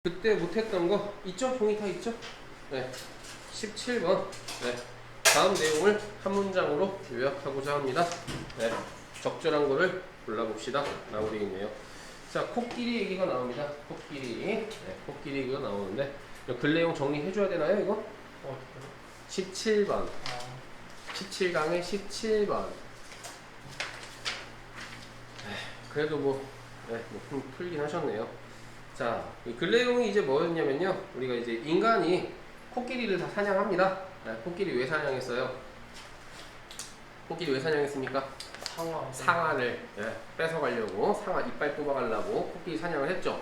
그때 못했던 거 있죠? 종이 다 있죠? 네. 17번. 네. 다음 내용을 한 문장으로 요약하고자 합니다. 네. 적절한 거를 골라봅시다. 라고 되어 있네요. 자, 코끼리 얘기가 나옵니다. 코끼리. 네. 코끼리 얘기가 나오는데, 글 내용 정리해줘야 되나요, 이거? 17번. 17강의 17번. 그래도 뭐 풀긴 하셨네요. 자, 이 글 내용이 이제 뭐였냐면요. 우리가 이제 인간이 코끼리를 다 사냥합니다. 네, 코끼리 왜 사냥했어요? 코끼리 왜 사냥했습니까? 상아를 뺏어가려고, 상아 이빨 뽑아가려고 코끼리 사냥을 했죠.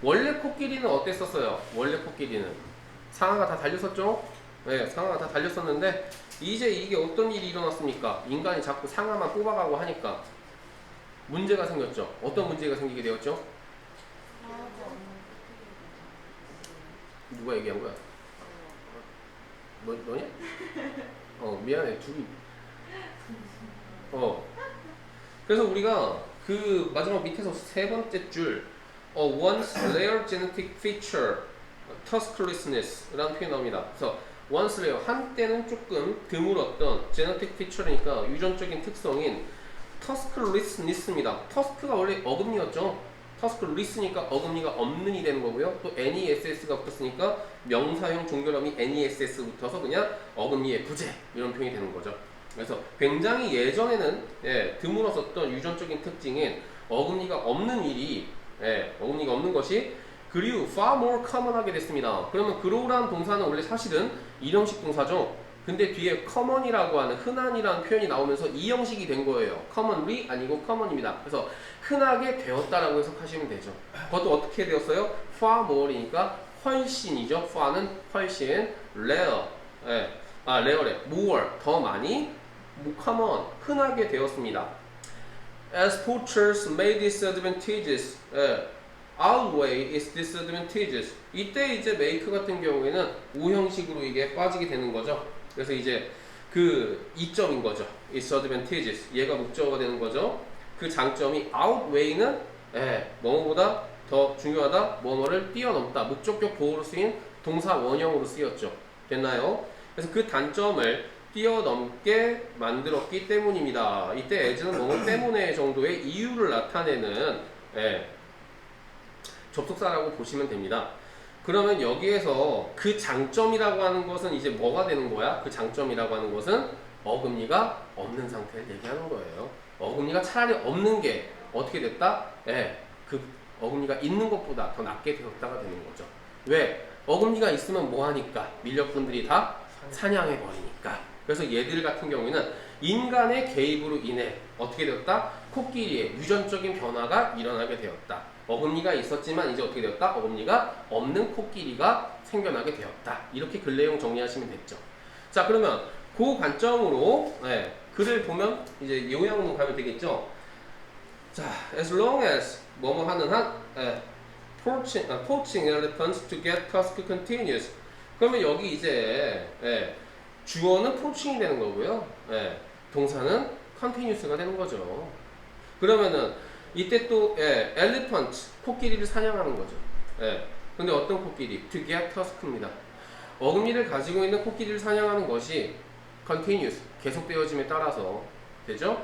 원래 코끼리는 어땠었어요? 원래 코끼리는 상아가 다 달렸었죠? 네, 상아가 다 달렸었는데 이제 이게 어떤 일이 일어났습니까? 인간이 자꾸 상아만 뽑아가고 하니까 문제가 생겼죠. 어떤 문제가 생기게 되었죠? 누가 얘기한 거야? 너냐? 미안해. 둘이. 그래서 우리가 그 마지막 밑에서 세 번째 줄, once rare genetic feature, tusklessness 라는 표현이 나옵니다. 그래서 once rare, 한때는 조금 드물었던 genetic feature니까 유전적인 특성인 tusklessness입니다. tusk가 원래 어금니였죠. 터스클리스니까 어금니가 없는이 되는 거고요. 또 NESS가 붙었으니까 명사형 종결음이 NESS 붙어서 그냥 어금니의 부재 이런 표현이 되는 거죠. 그래서 굉장히 예전에는 드물었었던 유전적인 특징인 어금니가 없는 일이 어금니가 없는 것이 그리고 far more common하게 됐습니다. 그러면 grow라는 동사는 원래 사실은 일형식 동사죠. 근데 뒤에 common이라고 하는 흔한이라는 표현이 나오면서 이 형식이 된 거예요. commonly 아니고 common입니다. 그래서 흔하게 되었다라고 해석하시면 되죠. 그것도 어떻게 되었어요? far more이니까 훨씬이죠. far는 훨씬, rare, rare래, more, 더 많이, common, 흔하게 되었습니다. As poachers made disadvantages, outweigh its disadvantages. 이때 이제 make 같은 경우에는 우형식으로 이게 빠지게 되는 거죠. 그래서 이제 그 이점인 거죠. its advantages. 얘가 목적어가 되는 거죠. 그 장점이 outweigh는 뭐뭐보다 더 중요하다, 뭐뭐를 뛰어넘다. 목적격 보호로 쓰인 동사 원형으로 쓰였죠. 됐나요? 그래서 그 단점을 뛰어넘게 만들었기 때문입니다. 이때 as는 뭐뭐 때문에 정도의 이유를 나타내는 접속사라고 보시면 됩니다. 그러면 여기에서 그 장점이라고 하는 것은 이제 뭐가 되는 거야? 그 장점이라고 하는 것은 어금니가 없는 상태를 얘기하는 거예요. 어금니가 차라리 없는 게 어떻게 됐다? 그 어금니가 있는 것보다 더 낫게 되었다가 되는 거죠. 왜? 어금니가 있으면 뭐하니까? 밀렵꾼들이 다 사냥해버리니까. 그래서 얘들 같은 경우에는 인간의 개입으로 인해 어떻게 되었다? 코끼리의 유전적인 변화가 일어나게 되었다. 어금니가 있었지만 이제 어떻게 되었다? 어금니가 없는 코끼리가 생겨나게 되었다. 이렇게 글 내용 정리하시면 됐죠. 자, 그러면 그 관점으로 글을 보면 이제 요약으로 가면 되겠죠. 자, as long as 뭐뭐 하는 한 poaching elephants to get tusk continues. 그러면 여기 이제 주어는 poaching이 되는 거고요. 동사는 continuous가 되는 거죠. 그러면은 이때 또 elephant, 코끼리를 사냥하는 거죠. 근데 어떤 코끼리? to get tusk입니다. 어금니를 가지고 있는 코끼리를 사냥하는 것이 continuous, 계속되어짐에 따라서 되죠.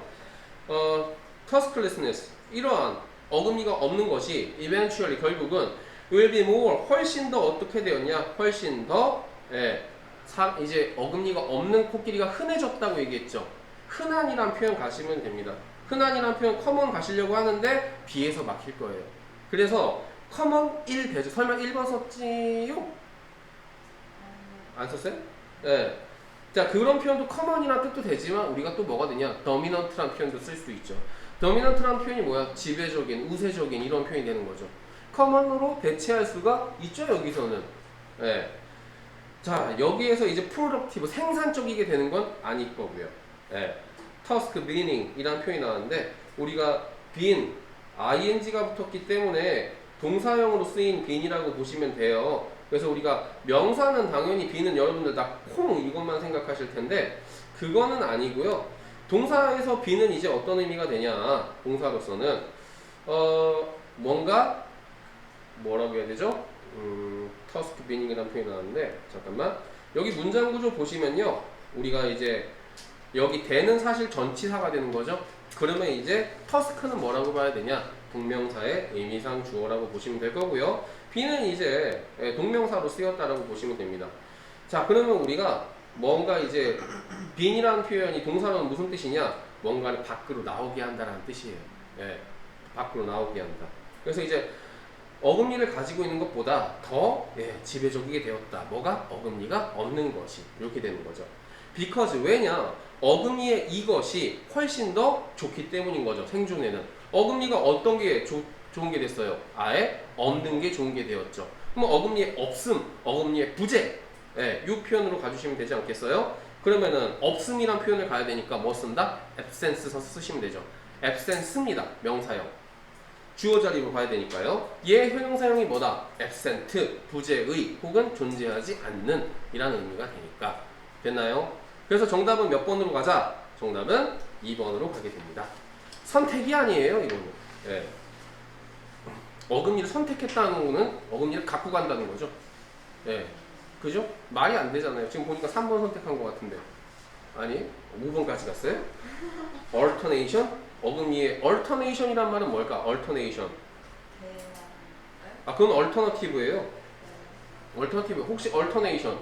tusklessness, 이러한 어금니가 없는 것이 eventually, 결국은 will be more, 훨씬 더 어떻게 되었냐? 훨씬 더 이제 어금니가 없는 코끼리가 흔해졌다고 얘기했죠. 흔한이란 표현 가시면 됩니다. 흔한이란 표현 common 가시려고 하는데 B에서 막힐 거예요. 그래서 common 1 되죠. 설마 1번 썼지요? 안 썼어요? 자, 그런 표현도 common이란 뜻도 되지만 우리가 또 뭐가 되냐? dominant란 표현도 쓸 수 있죠. dominant란 표현이 뭐야? 지배적인, 우세적인 이런 표현이 되는 거죠. common으로 대체할 수가 있죠, 여기서는. 자, 여기에서 이제 productive, 생산적이게 되는 건 아닐 거고요. task meaning 이라는 표현이 나왔는데 우리가 been, ing가 붙었기 때문에 동사형으로 쓰인 bean이라고 보시면 돼요. 그래서 우리가 명사는 당연히 bean은 여러분들 다 콩 이것만 생각하실 텐데 그거는 아니고요. 동사에서 bean은 이제 어떤 의미가 되냐? 동사로서는 뭔가 뭐라고 해야 되죠? 터스크 비닝이라는 표현이 나왔는데 잠깐만 여기 문장 구조 보시면요 우리가 이제 여기 대는 사실 전치사가 되는 거죠. 그러면 이제 터스크는 뭐라고 봐야 되냐? 동명사의 의미상 주어라고 보시면 될 거고요. 비는 이제 동명사로 쓰였다라고 보시면 됩니다. 자, 그러면 우리가 뭔가 이제 빈이라는 표현이 동사로는 무슨 뜻이냐? 뭔가를 밖으로 나오게 한다라는 뜻이에요. 예, 밖으로 나오게 한다. 그래서 이제 어금니를 가지고 있는 것보다 더 지배적이게 되었다. 뭐가? 어금니가 없는 것이 이렇게 되는 거죠. because 왜냐? 어금니의 이것이 훨씬 더 좋기 때문인 거죠. 생존에는 어금니가 어떤 게 좋은 게 됐어요? 아예 없는 게 좋은 게 되었죠. 그럼 어금니의 없음, 어금니의 부재 이 표현으로 가주시면 되지 않겠어요? 그러면은 없음이란 표현을 가야 되니까 뭐 쓴다? absence 쓰시면 되죠. absence입니다. 명사형. 주어 자리로 봐야 되니까요. 얘 형용사형이 뭐다? absent, 부재의 혹은 존재하지 않는 이라는 의미가 되니까. 됐나요? 그래서 정답은 몇 번으로 가자? 정답은 2번으로 가게 됩니다. 선택이 아니에요, 이거는. 예. 어금니를 선택했다는 거는 어금니를 갖고 간다는 거죠. 예. 그죠? 말이 안 되잖아요. 지금 보니까 3번 선택한 것 같은데. 아니, 5번까지 갔어요? alternation? 어금니의 alternation이란 말은 뭘까? alternation. 아, 그건 alternative예요. alternative. 혹시 alternation?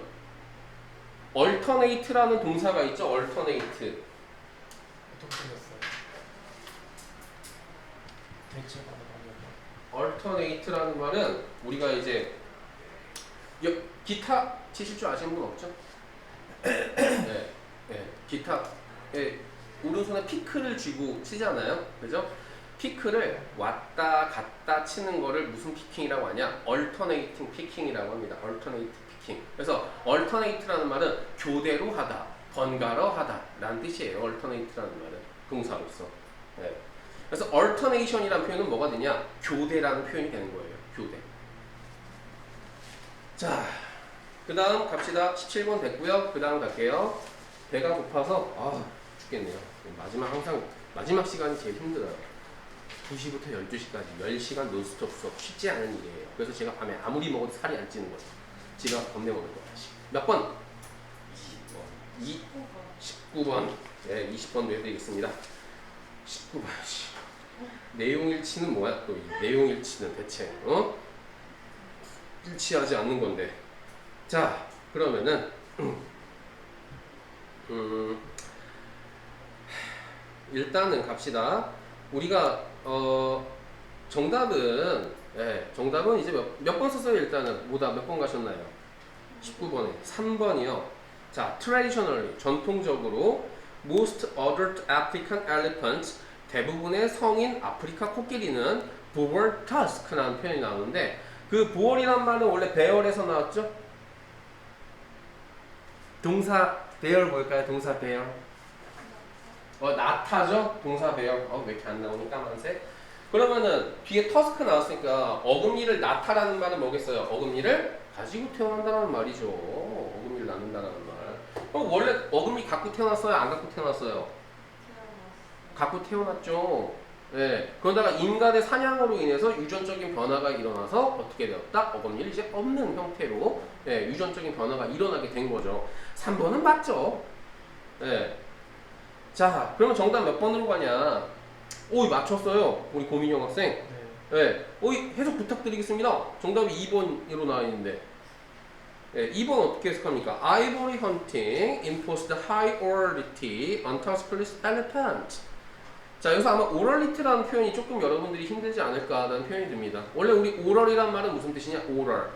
alternate라는 동사가 있죠? alternate. 어떻게 생겼어요? 대체하다 alternate라는 말은 우리가 이제 기타 치실 줄 아시는 분 없죠? 네, 네. 기타 오른손에 피크를 쥐고 치잖아요, 그죠? 피크를 왔다 갔다 치는 거를 무슨 피킹이라고 하냐? alternating picking이라고 합니다. alternate picking. 그래서 alternate라는 말은 교대로 하다, 번갈아 하다라는 뜻이에요. alternate라는 말은 동사로서. 네. 그래서 alternation이라는 표현은 뭐가 되냐? 교대라는 표현이 되는 거예요. 교대. 자, 그 다음 갑시다. 17번 됐고요. 그 다음 갈게요. 배가 고파서 죽겠네요. 항상 마지막 시간이 제일 힘들어요. 2시부터 12시까지 10시간 논스톱 수업 쉽지 않은 일이에요. 그래서 제가 밤에 아무리 먹어도 살이 안 찌는 거죠. 집에 가서 겁내 먹는 거야. 몇 번? 19번. 네, 20번 내드리겠습니다. 19번. 내용일치는 뭐야 또? 이 내용일치는 대체 일치하지 않는 건데. 자, 그러면은 일단은 갑시다. 우리가 정답은 이제 몇 번 썼어요? 일단은 뭐다 몇 번 가셨나요? 19번에 3번이요. 자, traditionally 전통적으로 most adult African elephants 대부분의 성인 아프리카 코끼리는 bore tusk라는 표현이 나오는데 그 bore이란 말은 원래 bear에서 나왔죠? 동사 bear 뭘까요? 동사 bear 나타죠? 동사 bear. 왜 이렇게 안 나오니? 까만색. 그러면은 뒤에 터스크 나왔으니까 어금니를 나타라는 말은 뭐겠어요? 어금니를 가지고 태어난다는 말이죠. 어금니를 낳는다는 말. 그럼 원래 어금니 갖고 태어났어요? 안 갖고 태어났어요? 갖고 태어났죠. 네. 그러다가 인간의 사냥으로 인해서 유전적인 변화가 일어나서 어떻게 되었다? 어금니를 이제 없는 형태로 유전적인 변화가 일어나게 된 거죠. 3번은 맞죠? 네. 자, 그러면 정답 몇 번으로 가냐? 오, 맞췄어요. 우리 고민영 학생. 네. 해석 부탁드리겠습니다. 정답이 2번으로 나와 있는데. 네, 2번 어떻게 해석합니까? Ivory hunting imposed high orality on Tuscaloosa elephant. 자, 여기서 아마 orality라는 표현이 조금 여러분들이 힘들지 않을까라는 표현이 듭니다. 원래 우리 oral이란 말은 무슨 뜻이냐? oral.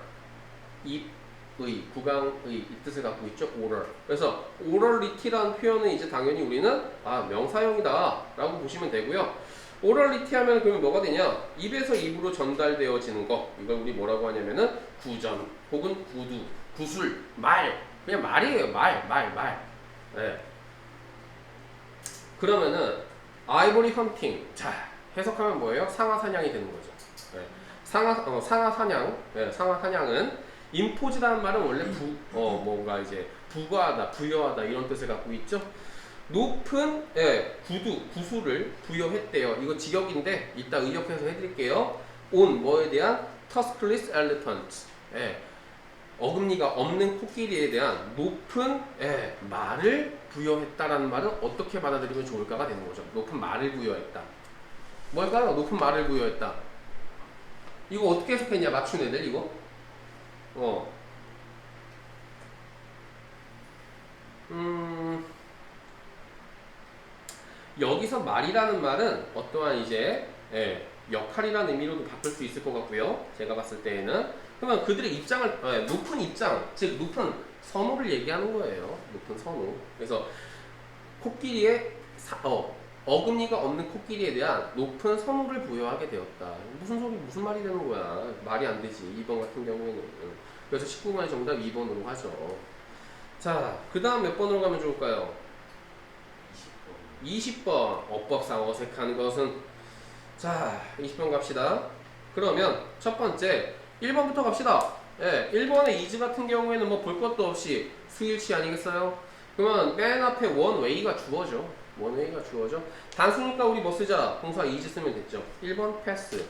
입의, 구강의 이 뜻을 갖고 있죠. oral. 그래서 orality라는 표현은 이제 당연히 우리는 명사형이다 라고 보시면 되고요. orality 하면 그러면 뭐가 되냐? 입에서 입으로 전달되어지는 거. 이걸 우리 뭐라고 하냐면은 구전 혹은 구두, 구술, 말. 그냥 말이에요. 말. 네. 그러면은 아이보리 헌팅. 자, 해석하면 뭐예요? 상하 사냥이 되는 거죠. 네. 상하 사냥. 네, 상하 사냥은 임포즈라는 말은 원래 뭔가 이제 부과하다, 부여하다 이런 뜻을 갖고 있죠. 높은 구술을 부여했대요. 이거 직역인데 이따 의역해서 해드릴게요. on 뭐에 대한 Tuscaloosa elephant. 예, 어금니가 없는 코끼리에 대한 높은 말을 부여했다라는 말은 어떻게 받아들이면 좋을까가 되는 거죠. 높은 말을 부여했다. 뭘까요? 높은 말을 부여했다. 이거 어떻게 해석했냐? 맞춘 애들 이거? 여기서 말이라는 말은 어떠한 이제 역할이라는 의미로도 바꿀 수 있을 것 같고요. 제가 봤을 때에는 그러면 그들의 입장을 높은 입장, 즉 높은 선호를 얘기하는 거예요. 높은 선호. 그래서 코끼리의 어금니가 없는 코끼리에 대한 높은 선호를 부여하게 되었다. 무슨 말이 되는 거야? 말이 안 되지. 2번 같은 경우에는. 그래서 19번의 정답 2번으로 하죠. 자, 그 다음 몇 번으로 가면 좋을까요? 20번. 어법상 어색한 것은. 자, 20번 갑시다. 그러면 첫 번째 1번부터 갑시다. 1번의 이즈 같은 경우에는 뭐 볼 것도 없이 수일치 아니겠어요? 그러면 맨 앞에 원웨이가 주어져. 원웨이가 주어져. 단수니까 우리 뭐 쓰자? 동사 이즈 쓰면 됐죠. 1번 패스.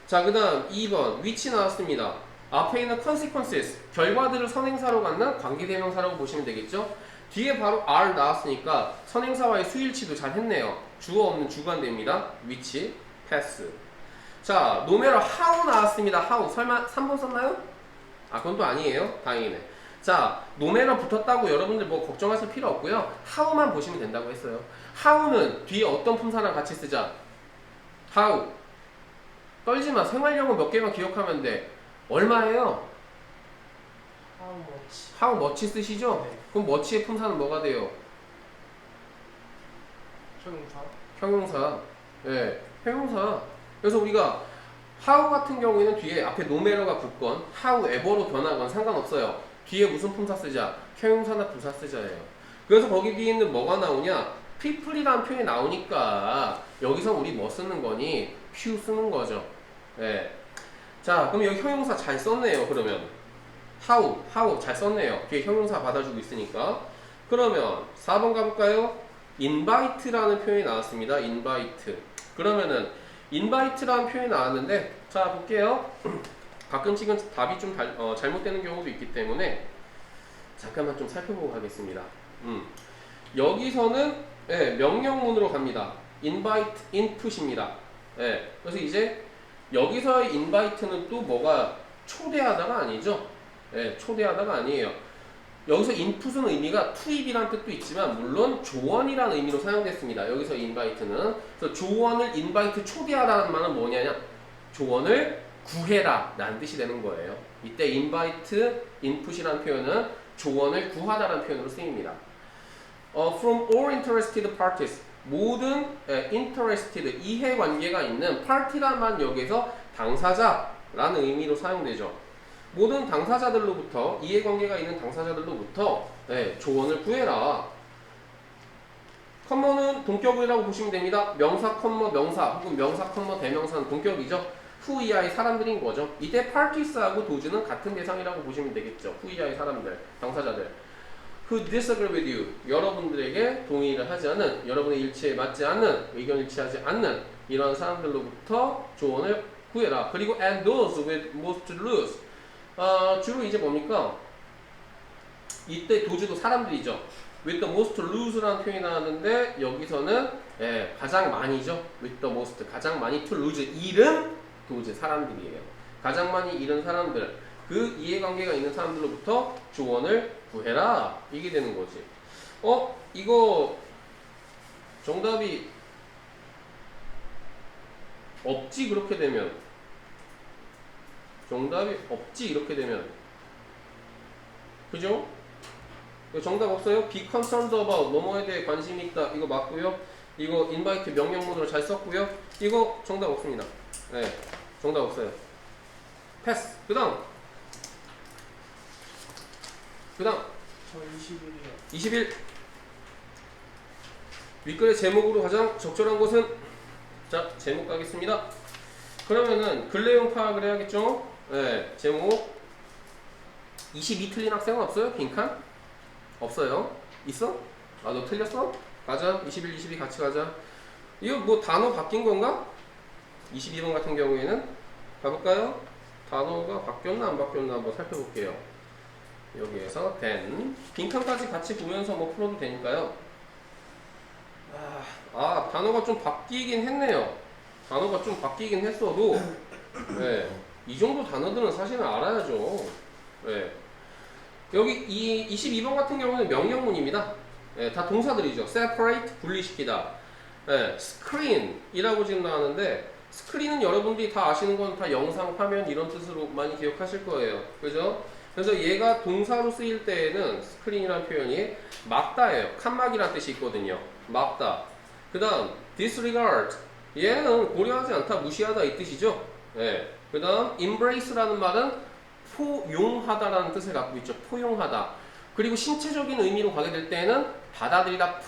자, 그 다음 2번 which 나왔습니다. 앞에 있는 consequences, 결과들을 선행사로 갖는 관계대명사라고 보시면 되겠죠. 뒤에 바로 are 나왔으니까 선행사와의 수일치도 잘 했네요. 주어 없는 주관대입니다. which, pass. 자, no matter how 나왔습니다. how. 설마 3번 썼나요? 아, 그건 또 아니에요. 다행이네. 자, no matter 붙었다고 여러분들 뭐 걱정하실 필요 없고요. how만 보시면 된다고 했어요. how는 뒤에 어떤 품사랑 같이 쓰자. how. 떨지마. 생활용어 몇 개만 기억하면 돼. 얼마예요? How much? how much 쓰시죠? 네. 그럼 much의 품사는 뭐가 돼요? 형용사? 형용사. 형용사. 그래서 우리가 how 같은 경우에는 뒤에 앞에 no matter가 붙건 however로 변하건 상관없어요. 뒤에 무슨 품사 쓰자? 형용사나 부사 쓰자예요. 그래서 거기 뒤에 있는 뭐가 나오냐? people이라는 표현이 나오니까 여기서 우리 뭐 쓰는 거니? few 쓰는 거죠. 자, 그럼 여기 형용사 잘 썼네요. 그러면 how 잘 썼네요. 뒤에 형용사 받아주고 있으니까. 그러면 4번 가볼까요? invite라는 표현이 나왔습니다. invite. 그러면은 invite라는 표현이 나왔는데, 자 볼게요. 가끔씩은 답이 좀 잘못되는 경우도 있기 때문에 잠깐만 좀 살펴보고 가겠습니다. 여기서는 명령문으로 갑니다. invite, input입니다. 그래서 이제 여기서의 invite는 또 뭐가 초대하다가 아니죠. 초대하다가 아니에요. 여기서 input은 의미가 투입이라는 뜻도 있지만 물론 조언이라는 의미로 사용됐습니다. 여기서 invite는. 그래서 조언을 invite 초대하다는 말은 뭐냐냐? 조언을 구해라 라는 뜻이 되는 거예요. 이때 invite, input이라는 표현은 조언을 구하다라는 표현으로 쓰입니다. From all interested parties. 모든 interested, 이해관계가 있는 party란 말 여기서 당사자라는 의미로 사용되죠. 모든 당사자들로부터, 이해관계가 있는 당사자들로부터 조언을 구해라. 컴머는 동격이라고 보시면 됩니다. 명사, 컴머, 명사 혹은 명사, 컴머, 대명사는 동격이죠. 후 이하의 사람들인 거죠. 이때 parties하고 도주는 같은 대상이라고 보시면 되겠죠. 후 이하의 사람들, 당사자들. Who disagree with you. 여러분들에게 동의를 하지 않는, 여러분의 일치에 맞지 않는, 의견 일치하지 않는 이런 사람들로부터 조언을 구해라. 그리고 and those with most to lose. 주로 이제 뭡니까? 이때 도주도 사람들이죠. with the most to lose라는 표현이 나왔는데 여기서는 가장 많이죠. with the most. 가장 많이 to lose. 잃은 도주 사람들이에요. 가장 많이 잃은 사람들. 그 이해관계가 있는 사람들로부터 조언을 구해라. 이게 되는 거지. 이거 정답이 없지 그렇게 되면. 정답이 없지 이렇게 되면. 그죠? 이거 정답 없어요? Be concerned about. 뭐뭐에 대해 관심이 있다. 이거 맞고요. 이거 invite 명령문으로 잘 썼고요. 이거 정답 없습니다. 정답 없어요. 패스. 그 다음 저 21이요. 21. 윗글의 제목으로 가장 적절한 것은? 자, 제목 가겠습니다. 그러면은 글내용 파악을 해야겠죠? 제목 22 틀린 학생은 없어요? 빈칸? 없어요. 있어? 아, 너 틀렸어? 가자. 21, 22 같이 가자. 이거 뭐 단어 바뀐 건가? 22번 같은 경우에는 가볼까요? 단어가 바뀌었나 안 바뀌었나 한번 살펴볼게요. 여기에서 then 빈칸까지 같이 보면서 뭐 풀어도 되니까요. 단어가 좀 바뀌긴 했네요. 단어가 좀 바뀌긴 했어도 네, 이 정도 단어들은 사실은 알아야죠. 네. 여기 이 22번 같은 경우는 명령문입니다. 네, 다 동사들이죠. separate, 분리시키다. 네, screen이라고 지금 나왔는데 스크린은 여러분들이 다 아시는 건 다 영상, 화면 이런 뜻으로 많이 기억하실 거예요. 그죠? 그래서 얘가 동사로 쓰일 때에는 스크린이라는 표현이 막다예요. 칸막이라는 뜻이 있거든요. 막다. 그 다음 disregard. 얘는 고려하지 않다, 무시하다 이 뜻이죠. 네. 그 다음 embrace라는 말은 포용하다라는 뜻을 갖고 있죠. 포용하다. 그리고 신체적인 의미로 가게 될 때에는 받아들이다,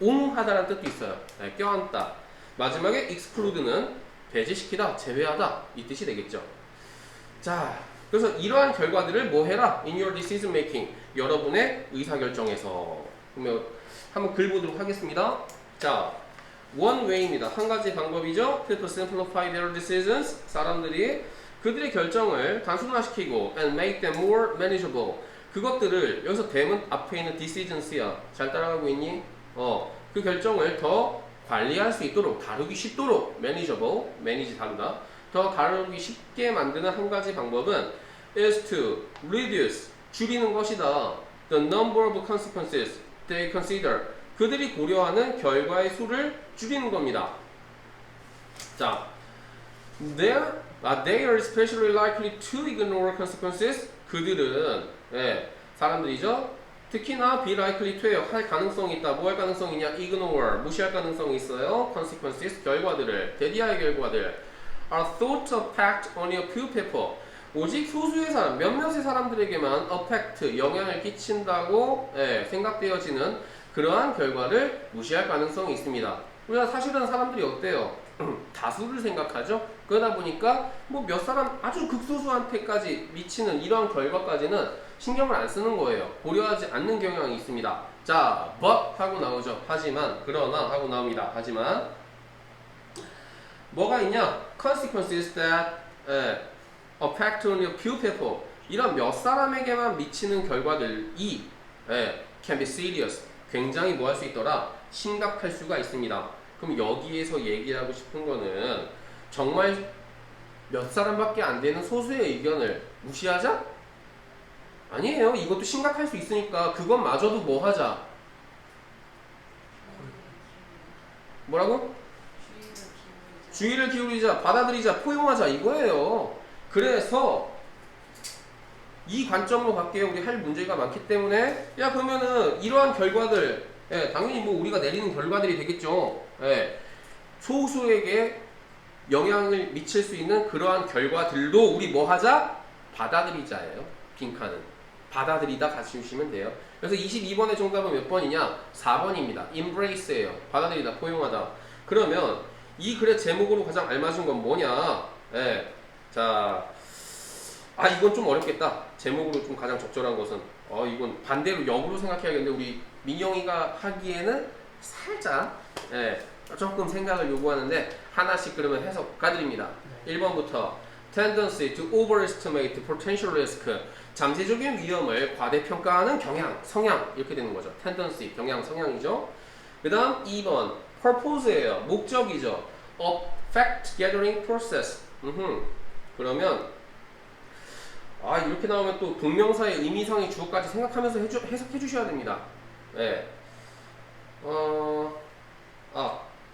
포옹하다라는 뜻도 있어요. 네, 껴안다. 마지막에 exclude는 배제시키다, 제외하다 이 뜻이 되겠죠. 자, 그래서 이러한 결과들을 뭐 해라? In your decision making. 여러분의 의사결정에서. 그러면 한번 글 보도록 하겠습니다. 자, one way입니다. 한 가지 방법이죠. To simplify their decisions. 사람들이 그들의 결정을 단순화시키고 and make them more manageable. 그것들을 여기서 them은 앞에 있는 decisions야. 잘 따라가고 있니? 그 결정을 더 관리할 수 있도록, 다루기 쉽도록 manageable, manage 다루다. 더 다루기 쉽게 만드는 한 가지 방법은 is to reduce, 줄이는 것이다. The number of consequences they consider. 그들이 고려하는 결과의 수를 줄이는 겁니다. 자, they are especially likely to ignore consequences. 그들은 사람들이죠. 특히나 be likely to예요. 할 가능성이 있다. 뭐 할 가능성이 있냐? ignore, 무시할 가능성이 있어요. consequences, 결과들을, 대디아의 결과들. are thought of fact only a few people. 오직 소수의 사람, 몇몇의 사람들에게만 affect, 영향을 끼친다고 생각되어지는 그러한 결과를 무시할 가능성이 있습니다. 우리가 사실은 사람들이 어때요? 다수를 생각하죠? 그러다 보니까 뭐 몇 사람 아주 극소수한테까지 미치는 이러한 결과까지는 신경을 안 쓰는 거예요. 고려하지 않는 경향이 있습니다. 자, but 하고 나오죠. 하지만, 그러나 하고 나옵니다. 하지만 뭐가 있냐? consequences that affect only a few people. 이런 몇 사람에게만 미치는 결과들이 can be serious. 굉장히 뭐 할 수 있더라? 심각할 수가 있습니다. 그럼 여기에서 얘기하고 싶은 거는 정말 몇 사람밖에 안 되는 소수의 의견을 무시하자? 아니에요. 이것도 심각할 수 있으니까 그것마저도 뭐 하자? 뭐라고? 주의를 기울이자, 받아들이자, 포용하자 이거예요. 그래서 이 관점으로 갈게요. 우리 할 문제가 많기 때문에 야 그러면은 이러한 결과들 당연히 뭐 우리가 내리는 결과들이 되겠죠. 소수에게 영향을 미칠 수 있는 그러한 결과들도 우리 뭐 하자? 받아들이자예요. 빈칸은 받아들이다 같이 주시면 돼요. 그래서 22번의 정답은 몇 번이냐? 4번입니다. embrace예요. 받아들이다, 포용하다. 그러면 이 글의 제목으로 가장 알맞은 건 뭐냐? 자, 이건 좀 어렵겠다. 제목으로 좀 가장 적절한 것은 이건 반대로 역으로 생각해야겠는데 우리 민영이가 하기에는 살짝 조금 생각을 요구하는데 하나씩 그러면 해석 가드립니다. 1번부터 tendency to overestimate potential risk. 잠재적인 위험을 과대평가하는 경향, 성향 이렇게 되는 거죠. tendency, 경향, 성향이죠. 그 다음 2번 purpose예요. 목적이죠. of fact gathering process. 그러면 이렇게 나오면 또 동명사의 의미상의 주어까지 생각하면서 해석해 주셔야 됩니다.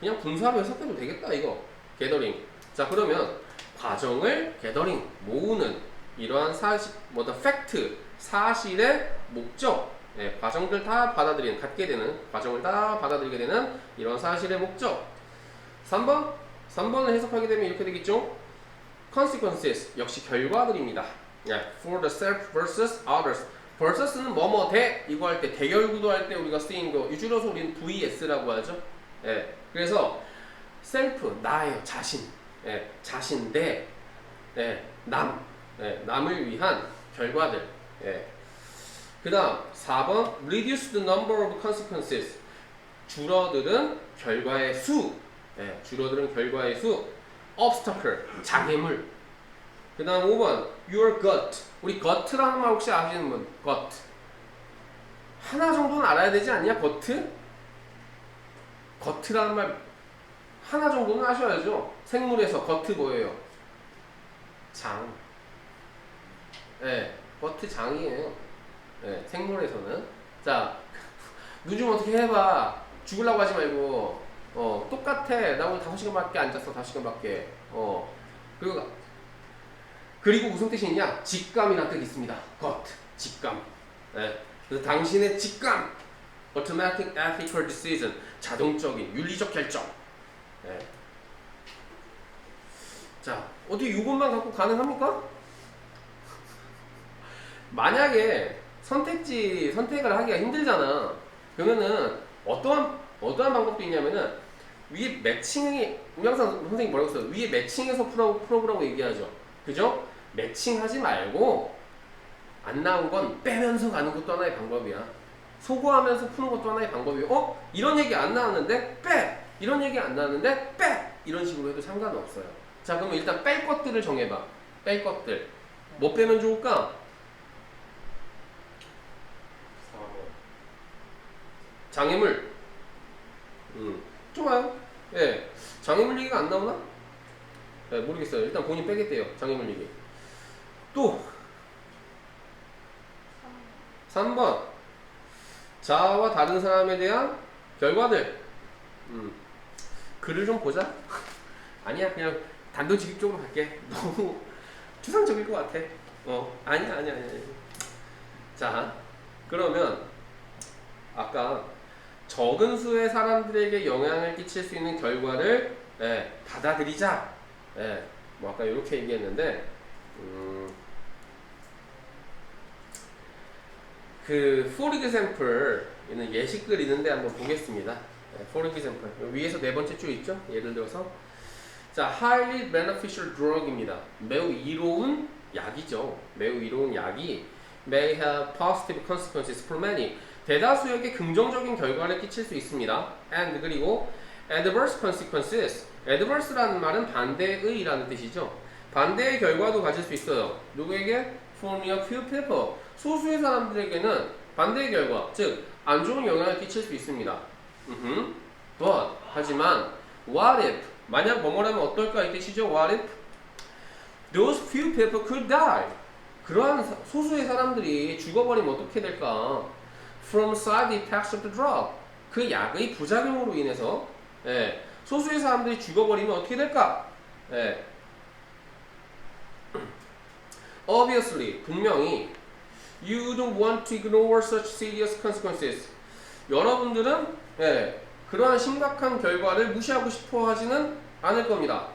그냥 분사로 해석해도 되겠다 이거. gathering. 자 그러면 과정을 gathering, 모으는 이러한 fact, 사실의 목적. 과정들 다 받아들이는, 갖게 되는, 과정을 다 받아들이게 되는 이런 사실의 목적. 3번을 해석하게 되면 이렇게 되겠죠. consequences, 역시 결과들입니다. for the self versus others. versus는 뭐뭐 대 이거 할 때 대결구도 할 때 우리가 쓰인 거 줄여서 우리는 vs라고 하죠. 그래서 self 나예요. 자신. 자신 대 남. 남을 위한 결과들. 그 다음 4번 reduce the number of consequences. 줄어드는 결과의 수. 줄어드는 결과의 수. obstacle, 장애물. 그 다음 5번 your gut. 우리 gut라는 말 혹시 아시는 분? gut. 하나 정도는 알아야 되지 않냐? gut? gut라는 말 하나 정도는 아셔야죠. 생물에서 gut 뭐예요? 장. 예, gut 장이에요. 예, 생물에서는. 자, 눈 좀 어떻게 해봐. 죽으려고 하지 말고. 똑같아. 나 오늘 5시간밖에 안 잤어. 5시간밖에. 그리고 무슨 뜻이 있냐? 직감이라는 뜻이 있습니다. gut. 직감. 예. 그래서 당신의 직감. automatic ethical decision. 자동적인 윤리적 결정. 예. 자, 어디 요것만 갖고 가능합니까? 만약에 선택을 하기가 힘들잖아. 그러면은 어떠한 방법도 있냐면은 위에 매칭이 우리 항상 선생님 뭐라고 했어요? 위에 매칭해서 풀어보라고 얘기하죠. 그죠? 매칭하지 말고 안 나온 건 빼면서 가는 것도 하나의 방법이야. 소거하면서 푸는 것도 하나의 방법이고 이런 얘기 안 나왔는데 빼! 이런 얘기 안 나왔는데 빼! 이런 식으로 해도 상관없어요. 자, 그럼 일단 뺄 것들을 정해봐. 뺄 것들. 뭐 빼면 좋을까? 장애물. 좋아요. 예. 장애물 얘기가 안 나오나? 예, 모르겠어요. 일단 본인 빼겠대요. 장애물 얘기. 또 3번. 자아와 다른 사람에 대한 결과들. 글을 좀 보자. 아니야, 그냥 단도직입적으로 갈게. 너무 추상적일 것 같아. 아니야. 자, 그러면 아까 적은 수의 사람들에게 영향을 끼칠 수 있는 결과를 받아들이자. 뭐 아까 이렇게 얘기했는데 그 for example 이는 예시글 있는데 한번 보겠습니다. for example 위에서 네 번째 줄 있죠? 예를 들어서 자 highly beneficial drug입니다. 매우 이로운 약이죠. 매우 이로운 약이 may have positive consequences for many 대다수에게 긍정적인 결과를 끼칠 수 있습니다. and 그리고 adverse consequences adverse라는 말은 반대의라는 뜻이죠. 반대의 결과도 가질 수 있어요. 누구에게? for a few people 소수의 사람들에게는 반대의 결과 즉 안 좋은 영향을 끼칠 수 있습니다. but 하지만 what if 만약 뭐뭐라면 어떨까 이 뜻이죠. what if those few people could die 그러한 소수의 사람들이 죽어버리면 어떻게 될까? from side effects of the drug 그 약의 부작용으로 인해서 소수의 사람들이 죽어버리면 어떻게 될까? Obviously 분명히 you don't want to ignore such serious consequences 여러분들은 그러한 심각한 결과를 무시하고 싶어 하지는 않을 겁니다.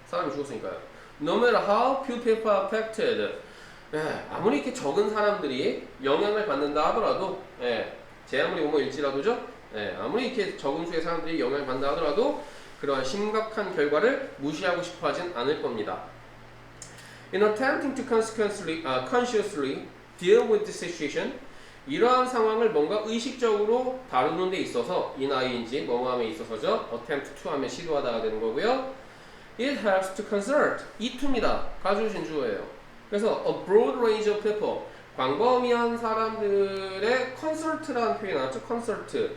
사람이 죽었으니까요. No matter how few people are affected 아무리 이렇게 적은 사람들이 영향을 받는다 하더라도 제 아무리 뭐일지라도죠. 아무리 이렇게 적은 수의 사람들이 영향을 받는다 하더라도 그러한 심각한 결과를 무시하고 싶어 하진 않을 겁니다. In attempting to consciously deal with this situation 이러한 상황을 뭔가 의식적으로 다루는 데 있어서 인아이인지 뭐뭐함에 있어서죠. attempt to 하면 시도하다가 되는 거고요. It helps to consult 이 to입니다. 가져오신 주어예요. 그래서 a broad range of people 광범위한 사람들의 consult라는 표현이 나왔죠. consult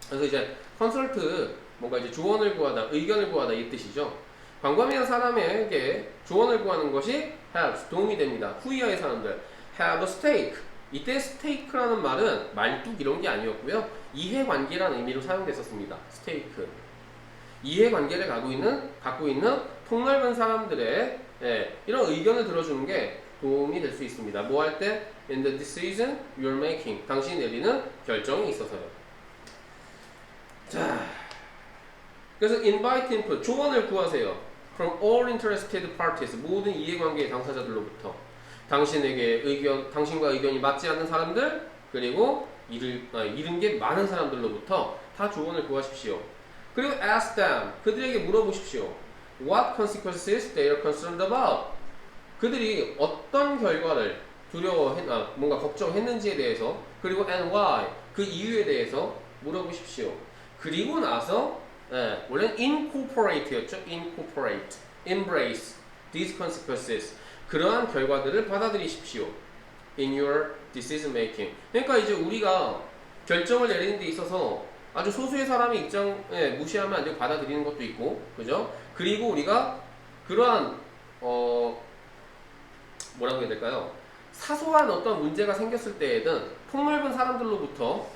그래서 이제 consult 뭔가 이제 조언을 구하다, 의견을 구하다 이 뜻이죠. 광범위한 사람에게 조언을 구하는 것이 helps 도움이 됩니다. 후이하의 사람들 have a stake 이때 stake라는 말은 말뚝 이런 게 아니었고요. 이해관계라는 의미로 사용됐었습니다. stake 이해관계를 갖고 있는 폭넓은 사람들의 이런 의견을 들어주는 게 도움이 될 수 있습니다. 뭐 할 때? In the decision you're making 당신이 내리는 결정이 있어서요. 자, 그래서 invite input 조언을 구하세요. From all interested parties 모든 이해관계의 당사자들로부터 당신과 의견이 맞지 않는 사람들 그리고 잃은 게 많은 사람들로부터 다 조언을 구하십시오. 그리고 ask them 그들에게 물어보십시오. What consequences they are concerned about 그들이 어떤 결과를 뭔가 걱정했는지에 대해서 그리고 and why 그 이유에 대해서 물어보십시오. 그리고 나서 원래는 incorporate였죠. incorporate, embrace these consequences. 그러한 결과들을 받아들이십시오. in your decision making. 그러니까 이제 우리가 결정을 내리는 데 있어서 아주 소수의 사람의 입장에 무시하면 안 되고 받아들이는 것도 있고, 그죠? 그리고 우리가 그러한 뭐라고 해야 될까요? 사소한 어떤 문제가 생겼을 때에든 폭넓은 사람들로부터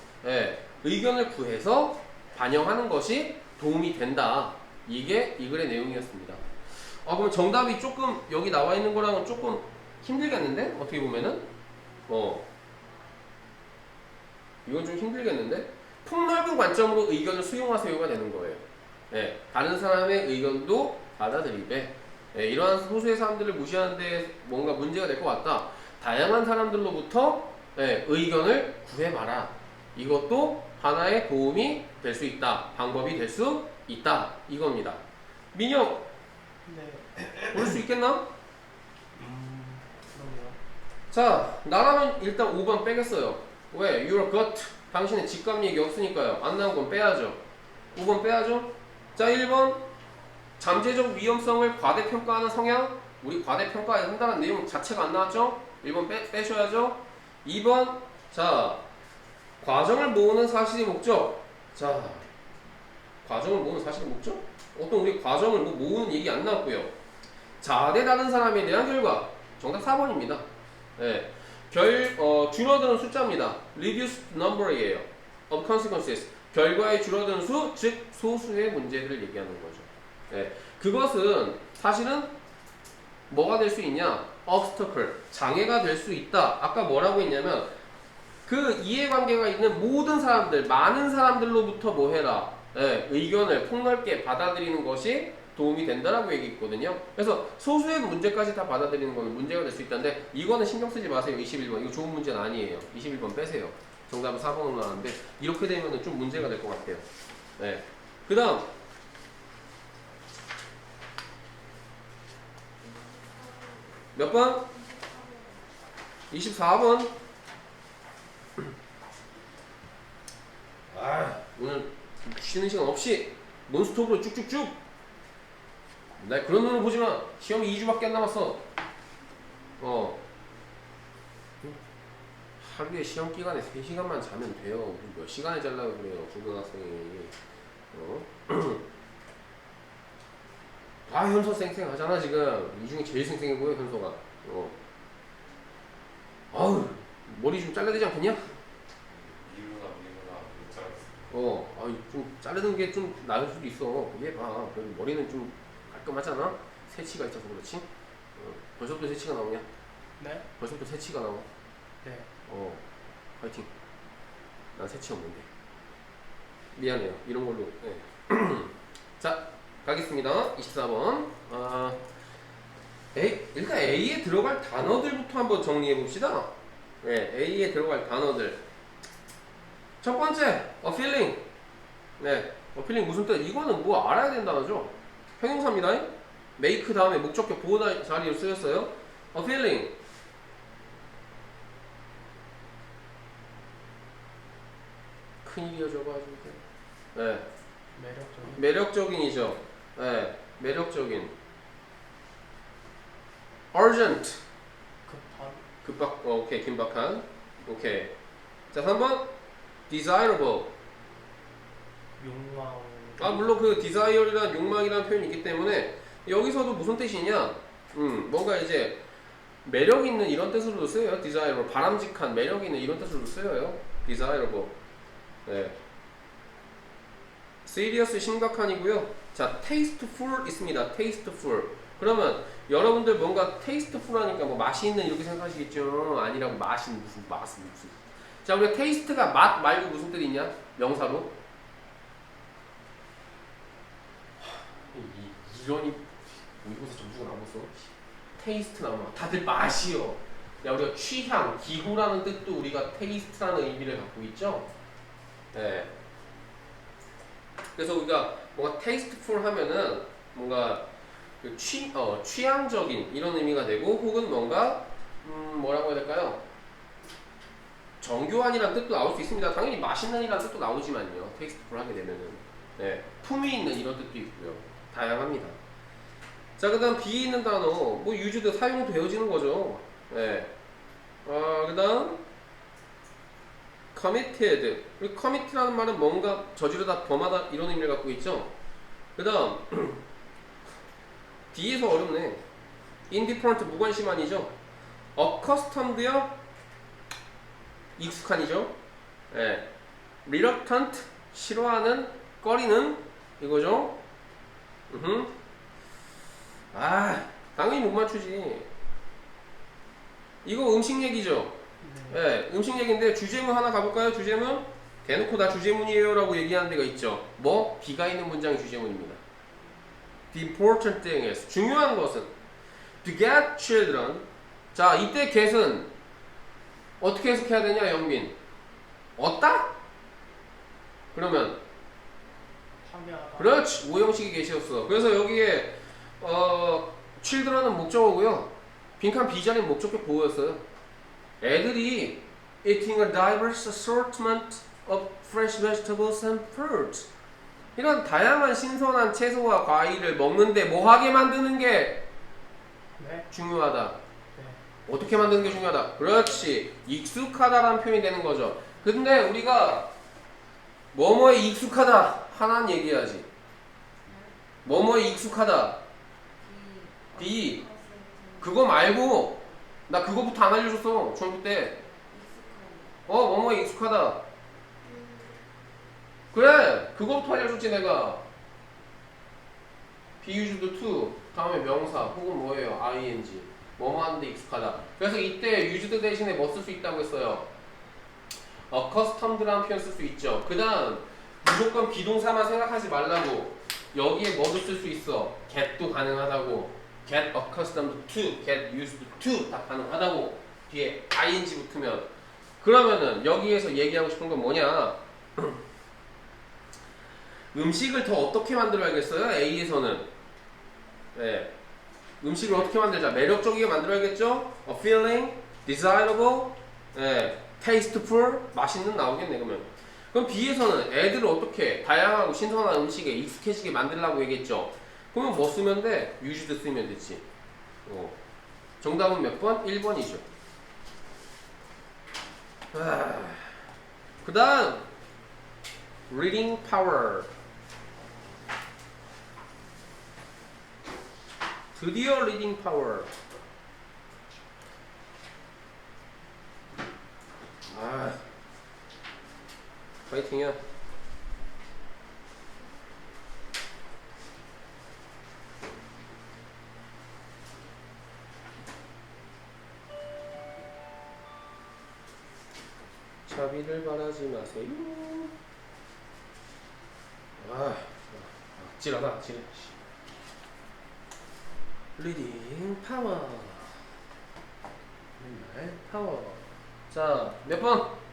의견을 구해서 반영하는 것이 도움이 된다. 이게 이 글의 내용이었습니다. 그럼 정답이 조금 여기 나와 있는 거랑은 조금 힘들겠는데? 어떻게 보면은 이건 좀 힘들겠는데? 폭넓은 관점으로 의견을 수용하세요가 되는 거예요. 다른 사람의 의견도 받아들이되 이러한 소수의 사람들을 무시하는데 뭔가 문제가 될 것 같다. 다양한 사람들로부터 의견을 구해봐라. 이것도 하나의 도움이 될 수 있다. 방법이 될 수 있다. 이겁니다. 민영, 네. 올 수 있겠나? 그럼요. 자, 나라면 일단 5번 빼겠어요. 왜? Your gut. 당신의 직감 얘기 없으니까요. 안 나온 건 빼야죠. 5번 빼야죠. 자, 1번. 잠재적 위험성을 과대평가하는 성향. 우리 과대평가해야 한다는 내용 자체가 안 나왔죠? 1번 빼셔야죠. 2번. 자, 과정을 모으는 사실의 목적. 자, 과정을 모으는 사실의 목적? 어떤 우리 과정을 모으는 얘기 안 나왔고요. 자대 다른 사람에 대한 결과. 정답 4번입니다. 줄어드는 숫자입니다. Reduced number이에요. Of consequences. 결과의 줄어드는 수, 즉 소수의 문제들을 얘기하는 거죠. 그것은 사실은 뭐가 될 수 있냐? obstacle. 장애가 될 수 있다. 아까 뭐라고 했냐면 그 이해관계가 있는 모든 사람들, 많은 사람들로부터 뭐 해라? 의견을 폭넓게 받아들이는 것이 도움이 된다라고 얘기했거든요. 그래서 소수의 문제까지 다 받아들이는 거는 문제가 될 수 있다는데 이거는 신경 쓰지 마세요. 21번. 이거 좋은 문제는 아니에요. 21번 빼세요. 정답은 4번으로 나왔는데 이렇게 되면 좀 문제가 될 것 같아요. 그 다음 몇 번? 24번. 오늘 쉬는 시간 없이 논스톱으로 쭉쭉쭉. 나 그런 눈을 보지 마. 시험이 2주밖에 안 남았어. 하루에 시험 기간에 3시간만 자면 돼요. 몇 시간을 자려고 그래요, 고등학생이. 현서 쌩쌩하잖아 지금. 이 중에 제일 쌩쌩해 보여 현서가. 아우 머리 좀 잘라야 되지 않겠냐? 미루다 못 잘랐어. 좀 자르는 게 좀 나을 수도 있어. 그게 봐. 그래도 머리는 좀 깔끔하잖아. 새치가 있어서 그렇지. 벌써부터 새치가 나오냐? 네? 벌써부터 새치가 나와. 네. 화이팅. 난 새치 없는데. 미안해요. 이런 걸로. 자, 가겠습니다. 24번. 일단 A에 들어갈 단어들부터 한번 정리해 봅시다. A에 들어갈 단어들. 첫 번째, a feeling. a feeling 무슨 뜻? 이거는 뭐 알아야 된다죠. 형용사입니다. make 다음에 목적격 보호 자리로 쓰였어요. a feeling. 큰일이야 저거 아주. 매력적인. 매력적인이죠. 매력적인. urgent. 급한. 오케이, 긴박한. 오케이. 자, 3번. desirable. 욕망. 물론 그 desire이라는 욕망이라는 표현이 있기 때문에 여기서도 무슨 뜻이냐? 뭔가 이제 매력 있는 이런 뜻으로도 쓰여요. desirable. 바람직한, 매력 있는 이런 뜻으로도 쓰여요. desirable. serious 심각한이고요. 자, tasteful 있습니다. tasteful. 그러면 여러분들 뭔가 tasteful 하니까 뭐 맛이 있는 이렇게 생각하시겠죠? 아니라고 맛은 무슨. 자, 우리가 taste가 맛 말고 무슨 뜻이 있냐? 명사로. 이런이 이곳에 점수가 나왔어. taste 나와. 다들 맛이요. 야, 우리가 취향, 기호라는 뜻도 우리가 taste라는 의미를 갖고 있죠? 그래서 우리가 뭔가 tasteful 하면은 뭔가 그 취향적인 이런 의미가 되고 혹은 뭔가 뭐라고 해야 될까요? 정교한이라는 뜻도 나올 수 있습니다. 당연히 맛있는이라는 뜻도 나오지만요. tasteful 하게 되면은 품위 있는 이런 뜻도 있고요. 다양합니다. 자, 자, 그 다음 B에 있는 단어, 뭐 used 사용되어지는 거죠. 예. 그 다음 committed. 우리 commit라는 말은 뭔가 저지르다, 범하다 이런 의미를 갖고 있죠. 그 다음 D에서 어렵네. indifferent 무관심한이죠. accustomed요. 익숙한이죠. 예. reluctant 싫어하는, 꺼리는 이거죠. 당연히 못 맞추지. 이거 음식 얘기죠. 네. 예, 음식 얘기인데 주제문 하나 가볼까요? 주제문 대놓고 다 주제문이에요 라고 얘기하는 데가 있죠. 뭐? B가 있는 문장이 주제문입니다. The important thing is 중요한 것은 to get children. 자, 이때 get은 어떻게 해석해야 되냐, 영빈? 얻다? 그러면 파괴하다. 그렇지, 오형식이 get이었어. 그래서 여기에 children은 목적어고요. 빈칸 B 자리는 목적격 보호였어요. 애들이 eating a diverse assortment of fresh vegetables and fruits. 이런 다양한 신선한 채소와 과일을 먹는데 뭐 하게 만드는 게 네. 중요하다. 네. 어떻게 만드는 게 중요하다. 그렇지. 익숙하다라는 표현이 되는 거죠. 근데 우리가 뭐뭐에 익숙하다 하나는 얘기해야지. 뭐뭐에 익숙하다. B. 그거 말고 나 그거부터 안 알려줬어. 중학교 때. 뭐뭐에 익숙하다. 그래. 그거부터 알려줬지 내가. be used to 다음에 명사 혹은 뭐예요? ing. 뭐뭐 하는데 익숙하다. 그래서 이때 used 대신에 뭐 쓸 수 있다고 했어요? accustomed라는 표현 쓸 수 있죠. 그 다음 무조건 비동사만 생각하지 말라고. 여기에 뭐도 쓸 수 있어. get도 가능하다고. get accustomed to, get used to 다 가능하다고. 뒤에 ing 붙으면. 그러면은 여기에서 얘기하고 싶은 건 뭐냐? 음식을 더 어떻게 만들어야겠어요? A에서는. 네. 음식을 어떻게 만들자? 매력적이게 만들어야겠죠? appealing, desirable, tasteful, 맛있는 나오겠네 그러면. 그럼 B에서는 애들을 어떻게 다양하고 신선한 음식에 익숙해지게 만들라고 얘기했죠? 그러면 뭐 쓰면 돼? used 쓰면 되지. 정답은 몇 번? 1번이죠. 그 다음 reading power. 드디어 reading power. 파이팅이야. 자비를 바라지 마세요. 악질하다, 악질. 리딩 파워. 맨날 파워. 자, 몇 번?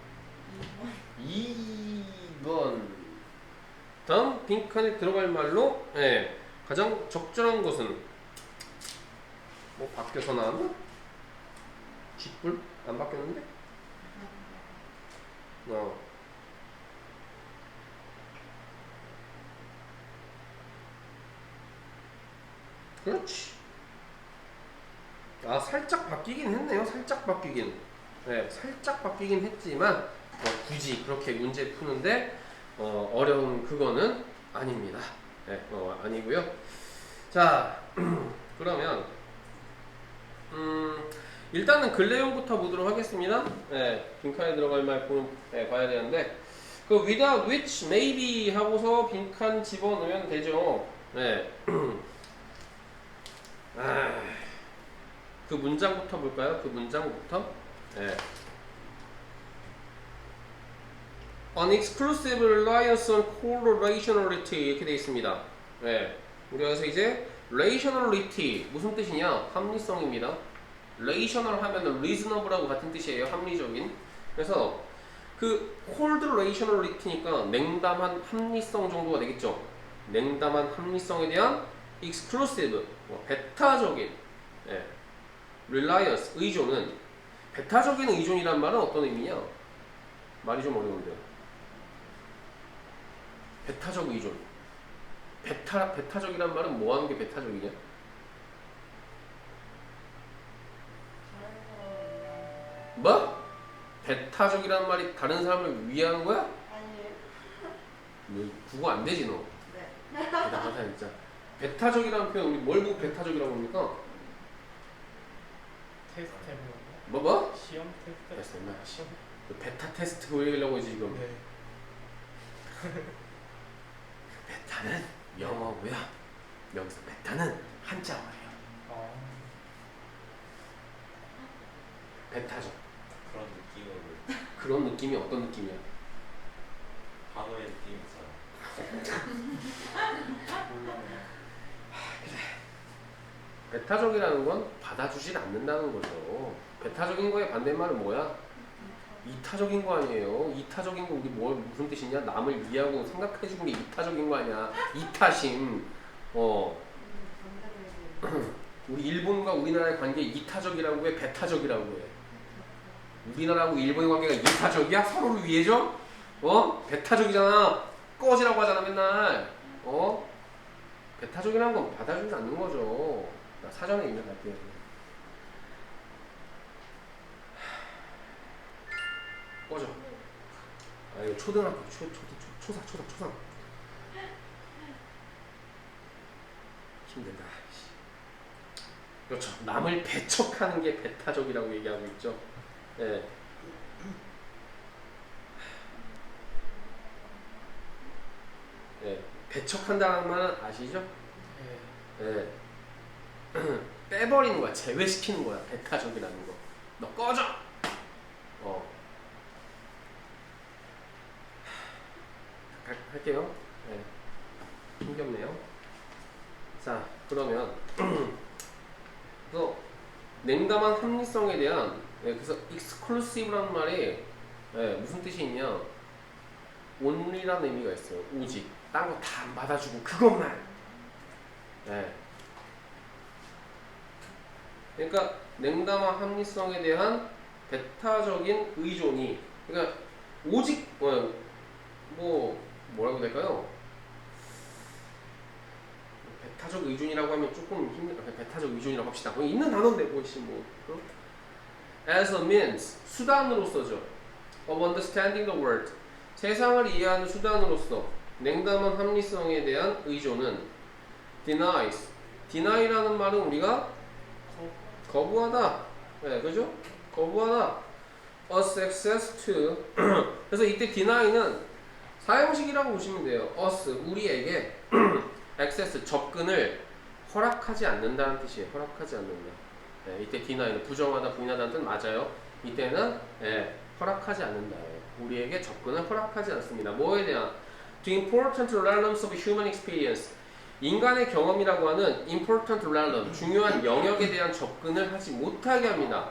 2번. 다음 빈칸에 들어갈 말로 가장 적절한 것은 뭐 바뀌어서 나왔나? 쥐뿔? 안 바뀌었는데? 그렇지. 살짝 바뀌긴 했네요. 살짝 바뀌긴. 살짝 바뀌긴 했지만 굳이 그렇게 문제 푸는데 어려운 그거는 아닙니다. 아니고요. 자, 그러면 일단은 근래형부터 보도록 하겠습니다. 빈칸에 들어갈 말 봐야 되는데 그 without which maybe 하고서 빈칸 집어넣으면 되죠. 그 문장부터 볼까요? 그 문장부터. An exclusive reliance on correlationality 이렇게 되어 있습니다. 우리가 그래서 이제 relationality 무슨 뜻이냐? 합리성입니다. relational 하면은 reasonable하고 같은 뜻이에요. 합리적인. 그래서 그 cold relationality니까 냉담한 합리성 정도가 되겠죠. 냉담한 합리성에 대한 exclusive 배타적인 reliance 의존은 배타적인 의존이란 말은 어떤 의미냐? 말이 좀 어려운데요. 배타적 의존. 배타적이란 말은 뭐 하는 게 배타적이냐? 뭐? 배타적이라는 말이 다른 사람을 위하는 거야? 아니에요. 너 국어 안 되지 너. 네. 대단하다 진짜. 배타적이라는 표현 우리 뭘 보고 배타적이라고 합니까? 테스트 해보는 거. 뭐? 시험 테스트. 됐어 임마. 너 베타 테스트 보이려고 지금. 네. 베타는 영어고요. 여기서 베타는 한자어예요. 베타적. 그런 느낌으로 그런 느낌이 어떤 느낌이야? 단어의 느낌이 있어요. 몰라요. 베타적이라는 건 받아주질 않는다는 거죠. 베타적인 거의 반대말은 뭐야? 이타적인 거 아니에요. 이타적인 거 우리 뭐 무슨 뜻이냐? 남을 이해하고 생각해 주는 게 이타적인 거 아니야. 이타심. 우리 일본과 우리나라의 관계 이타적이라고 해, 배타적이라고 해. 우리나라하고 일본의 관계가 이타적이야? 서로를 위해줘? 배타적이잖아. 꺼지라고 하잖아 맨날. 배타적이라는 건 받아주지 않는 거죠. 나 사전에 입력할게요. 꺼져. 아 이거 초등학교 초사. 힘들다. 그렇죠. 남을 배척하는 게 배타적이라고 얘기하고 있죠. 예. 예. 배척한다는 말은 아시죠? 네. 예. 빼버리는 거야. 제외시키는 거야. 배타적이라는 거. 너 꺼져! 할게요. 네. 힘겹네요. 자, 그러면 그래서 냉담한 합리성에 대한 그래서 exclusive라는 말이 무슨 뜻이 있냐? only라는 의미가 있어요. 오직 딴 거 다 안 받아주고 그것만. 그러니까 냉담한 합리성에 대한 배타적인 의존이 그러니까 오직 뭐라고 해야 될까요? 배타적 의존이라고 하면 조금 배타적 의존이라고 합시다. 있는 단어인데 as a means 수단으로서죠. of understanding the world 세상을 이해하는 수단으로서 냉담한 합리성에 대한 의존은 deny라는 말은 우리가 거부하다. 그죠? 거부하다. us access to 그래서 이때 deny는 사형식이라고 보시면 돼요. us 우리에게 access 접근을 허락하지 않는다는 뜻이에요. 허락하지 않는다. 이때 deny는 부정하다, 부인하다는 뜻 맞아요. 이때는 허락하지 않는다. 우리에게 접근을 허락하지 않습니다. 뭐에 대한? The important realms of human experience. 인간의 경험이라고 하는 important realm, 중요한 영역에 대한 접근을 하지 못하게 합니다.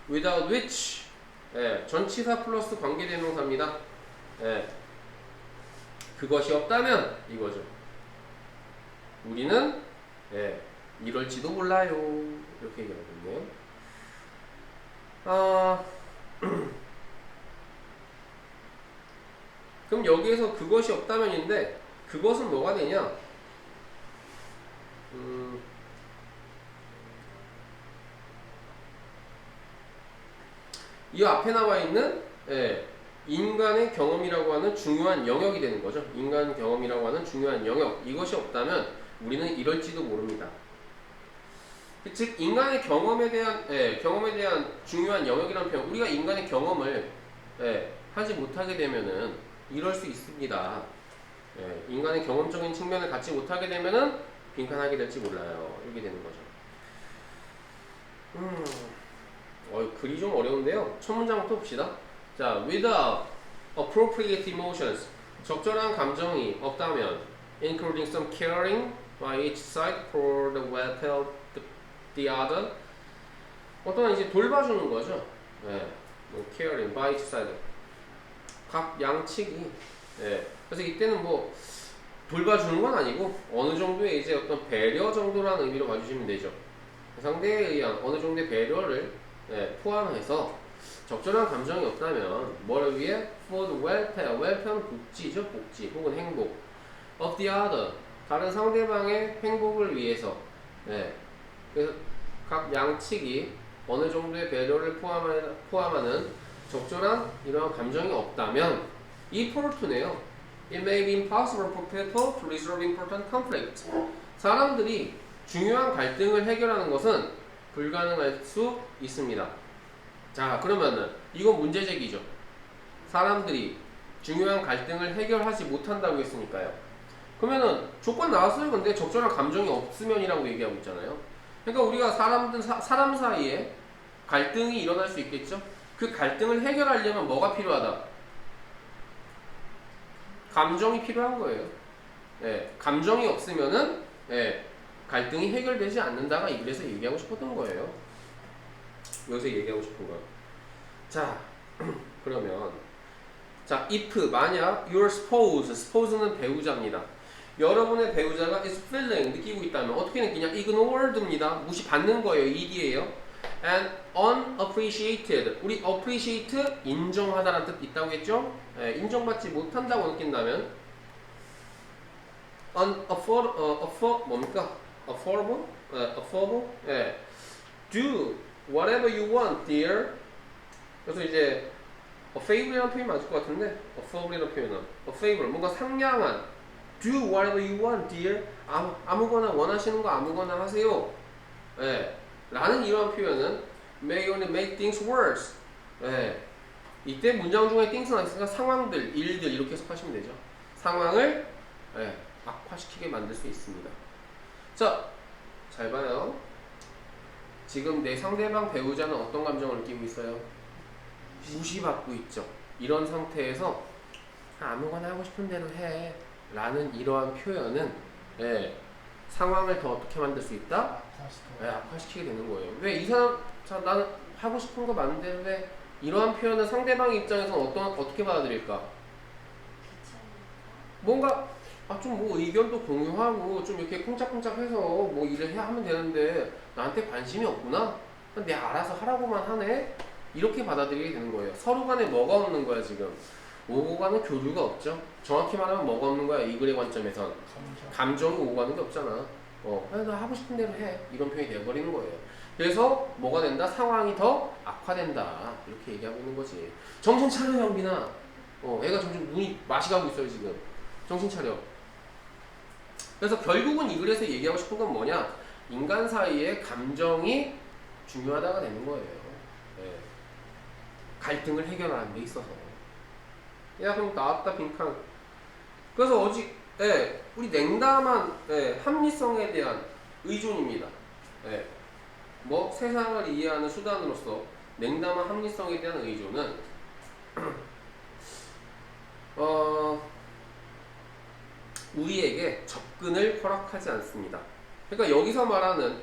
Without which, 전치사 플러스 관계대명사입니다. 그것이 없다면 이거죠. 우리는 이럴지도 몰라요. 이렇게 얘기하거든요. 그럼 여기에서 그것이 없다면인데 그것은 뭐가 되냐? 이 앞에 나와 있는 인간의 경험이라고 하는 중요한 영역이 되는 거죠. 인간 경험이라고 하는 중요한 영역. 이것이 없다면 우리는 이럴지도 모릅니다. 즉 인간의 경험에 대한 중요한 영역이라는 표현. 우리가 인간의 경험을 하지 못하게 되면은 이럴 수 있습니다. 인간의 경험적인 측면을 갖지 못하게 되면은 빈칸하게 될지 몰라요. 이렇게 되는 거죠. 글이 좀 어려운데요. 첫 문장부터 봅시다. 자, without appropriate emotions, 적절한 감정이 없다면, including some caring by each side for the welfare of the other, 어떤 이제 돌봐주는 거죠. caring by each side, 각 양측이. 그래서 이때는 돌봐주는 건 아니고 어느 정도의 이제 어떤 배려 정도라는 의미로 봐주시면 되죠. 상대에 의한 어느 정도의 배려를 포함해서 적절한 감정이 없다면 뭐를 위해? For the welfare, welfare는 복지죠. 복지 혹은 행복. Of the other, 다른 상대방의 행복을 위해서. 그래서 각 양측이 어느 정도의 배려를 포함하는 적절한 이러한 감정이 없다면 이 포르투네요. It may be impossible for people to resolve important conflict. 사람들이 중요한 갈등을 해결하는 것은 불가능할 수 있습니다. 자, 그러면은 이건 문제제기죠. 사람들이 중요한 갈등을 해결하지 못한다고 했으니까요. 그러면은 조건 나왔어요. 근데 적절한 감정이 없으면이라고 얘기하고 있잖아요. 그러니까 우리가 사람 사이에 갈등이 일어날 수 있겠죠. 그 갈등을 해결하려면 뭐가 필요하다? 감정이 필요한 거예요. 예, 감정이 없으면은 예, 갈등이 해결되지 않는다가 그래서 얘기하고 싶었던 거예요. 여기서 얘기하고 싶은 거. 자, 그러면 자, if 만약 your spouse는 배우자입니다. 여러분의 배우자가 is feeling 느끼고 있다면 어떻게 느끼냐? ignored입니다. 무시받는 거예요. ed예요. and unappreciated. 우리 appreciate 인정하다라는 뜻 있다고 했죠? 예, 인정받지 못한다고 느낀다면 뭡니까? affordable? 예. do whatever you want, dear. 그래서 이제 a favor이라는 표현이 맞을 것 같은데 affordable이라는 표현은 a favor, 뭔가 상냥한 do whatever you want, dear. 아무거나 원하시는 거 아무거나 하세요. 예. 라는 이러한 표현은 may only make things worse. 예. 이때 문장 중에 things는 안 쓰니까 상황들, 일들 이렇게 해석하시면 되죠. 상황을 예, 악화시키게 만들 수 있습니다. 자, 잘 봐요. 지금 내 상대방 배우자는 어떤 감정을 느끼고 있어요? 무시받고 있죠. 이런 상태에서 아무거나 하고 싶은 대로 해 라는 이러한 표현은 예, 상황을 더 어떻게 만들 수 있다? 네, 악화시키게 되는 거예요. 왜 이 사람, 자, 나는 하고 싶은 거 많은데 왜 이러한 표현은 상대방 입장에서는 어떻게 받아들일까? 뭔가 좀 뭐 의견도 공유하고 좀 이렇게 쿵짝쿵짝해서 뭐 일을 하면 되는데 나한테 관심이 없구나? 내 알아서 하라고만 하네? 이렇게 받아들이게 되는 거예요. 서로 간에 뭐가 없는 거야 지금? 오고 가는 교류가 없죠. 정확히 말하면 뭐가 없는 거야 이 글의 관점에선? 감정이 오고 가는 게 없잖아. 나 하고 싶은 대로 해. 이런 표현이 되어버리는 거예요. 그래서 뭐가 된다? 상황이 더 악화된다. 이렇게 얘기하고 있는 거지. 정신 차려 영빈아. 애가 점점 눈이 맛이 가고 있어요 지금. 정신 차려. 그래서 결국은 이 글에서 얘기하고 싶은 건 뭐냐? 인간 사이에 감정이 중요하다가 되는 거예요. 예. 갈등을 해결하는 데 있어서. 야 그럼 나왔다 빈칸. 그래서 우리 냉담한 합리성에 대한 의존입니다. 예. 뭐 세상을 이해하는 수단으로서 냉담한 합리성에 대한 의존은 우리에게 접근을 허락하지 않습니다. 그러니까 여기서 말하는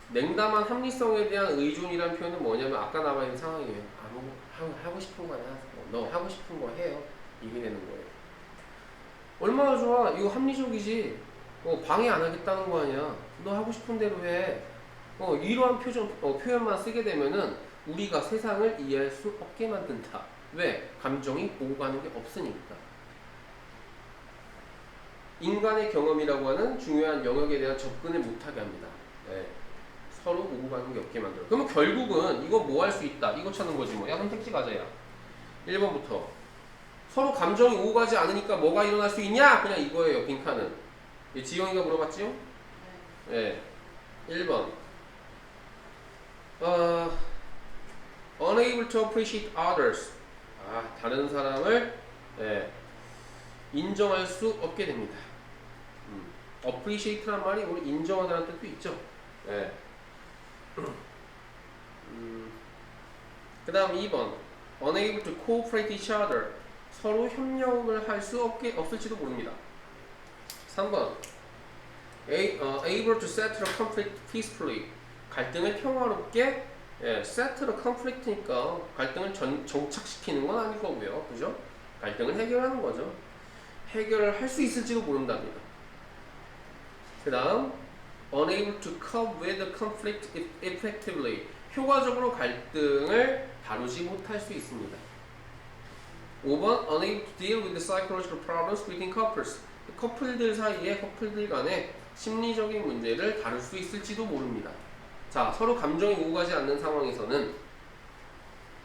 냉담한 합리성에 대한 의존이라는 표현은 뭐냐면 아까 나와 있는 상황이에요. 하고 싶은 거 하세요. 너 하고 싶은 거 해요. 이게 되는 거예요. 얼마나 좋아. 이거 합리적이지. 방해 안 하겠다는 거 아니야. 너 하고 싶은 대로 해. 이러한 표현만 쓰게 되면은 우리가 세상을 이해할 수 없게 만든다. 왜? 감정이 오고 가는 게 없으니까. 인간의 경험이라고 하는 중요한 영역에 대한 접근을 못하게 합니다. 네. 서로 오고 가는 게 없게 만들어. 그러면 결국은 이거 뭐 할 수 있다. 이거 찾는 거지 뭐. 야 선택지 가자야. 1번부터. 서로 감정이 오고 가지 않으니까 뭐가 일어날 수 있냐? 그냥 이거예요. 빈칸은. 지영이가 물어봤지요? 네. 1번. Unable to appreciate others. 다른 사람을 인정할 수 없게 됩니다. appreciate란 말이 우리 인정하다는 뜻도 있죠. 그 다음 2번. Unable to cooperate each other. 서로 협력을 할 수 없을지도 모릅니다. 3번. Able to settle a conflict peacefully. 갈등을 평화롭게 settle a conflict니까 갈등을 정착시키는 건 아닐 거고요. 그죠? 갈등을 해결하는 거죠. 해결을 할 수 있을지도 모른답니다. 그 다음 unable to cope with the conflict effectively. 효과적으로 갈등을 다루지 못할 수 있습니다. 5번 unable to deal with the psychological problems between couples. 커플들 사이에 커플들 간의 심리적인 문제를 다룰 수 있을지도 모릅니다. 자, 서로 감정이 오고 가지 않는 상황에서는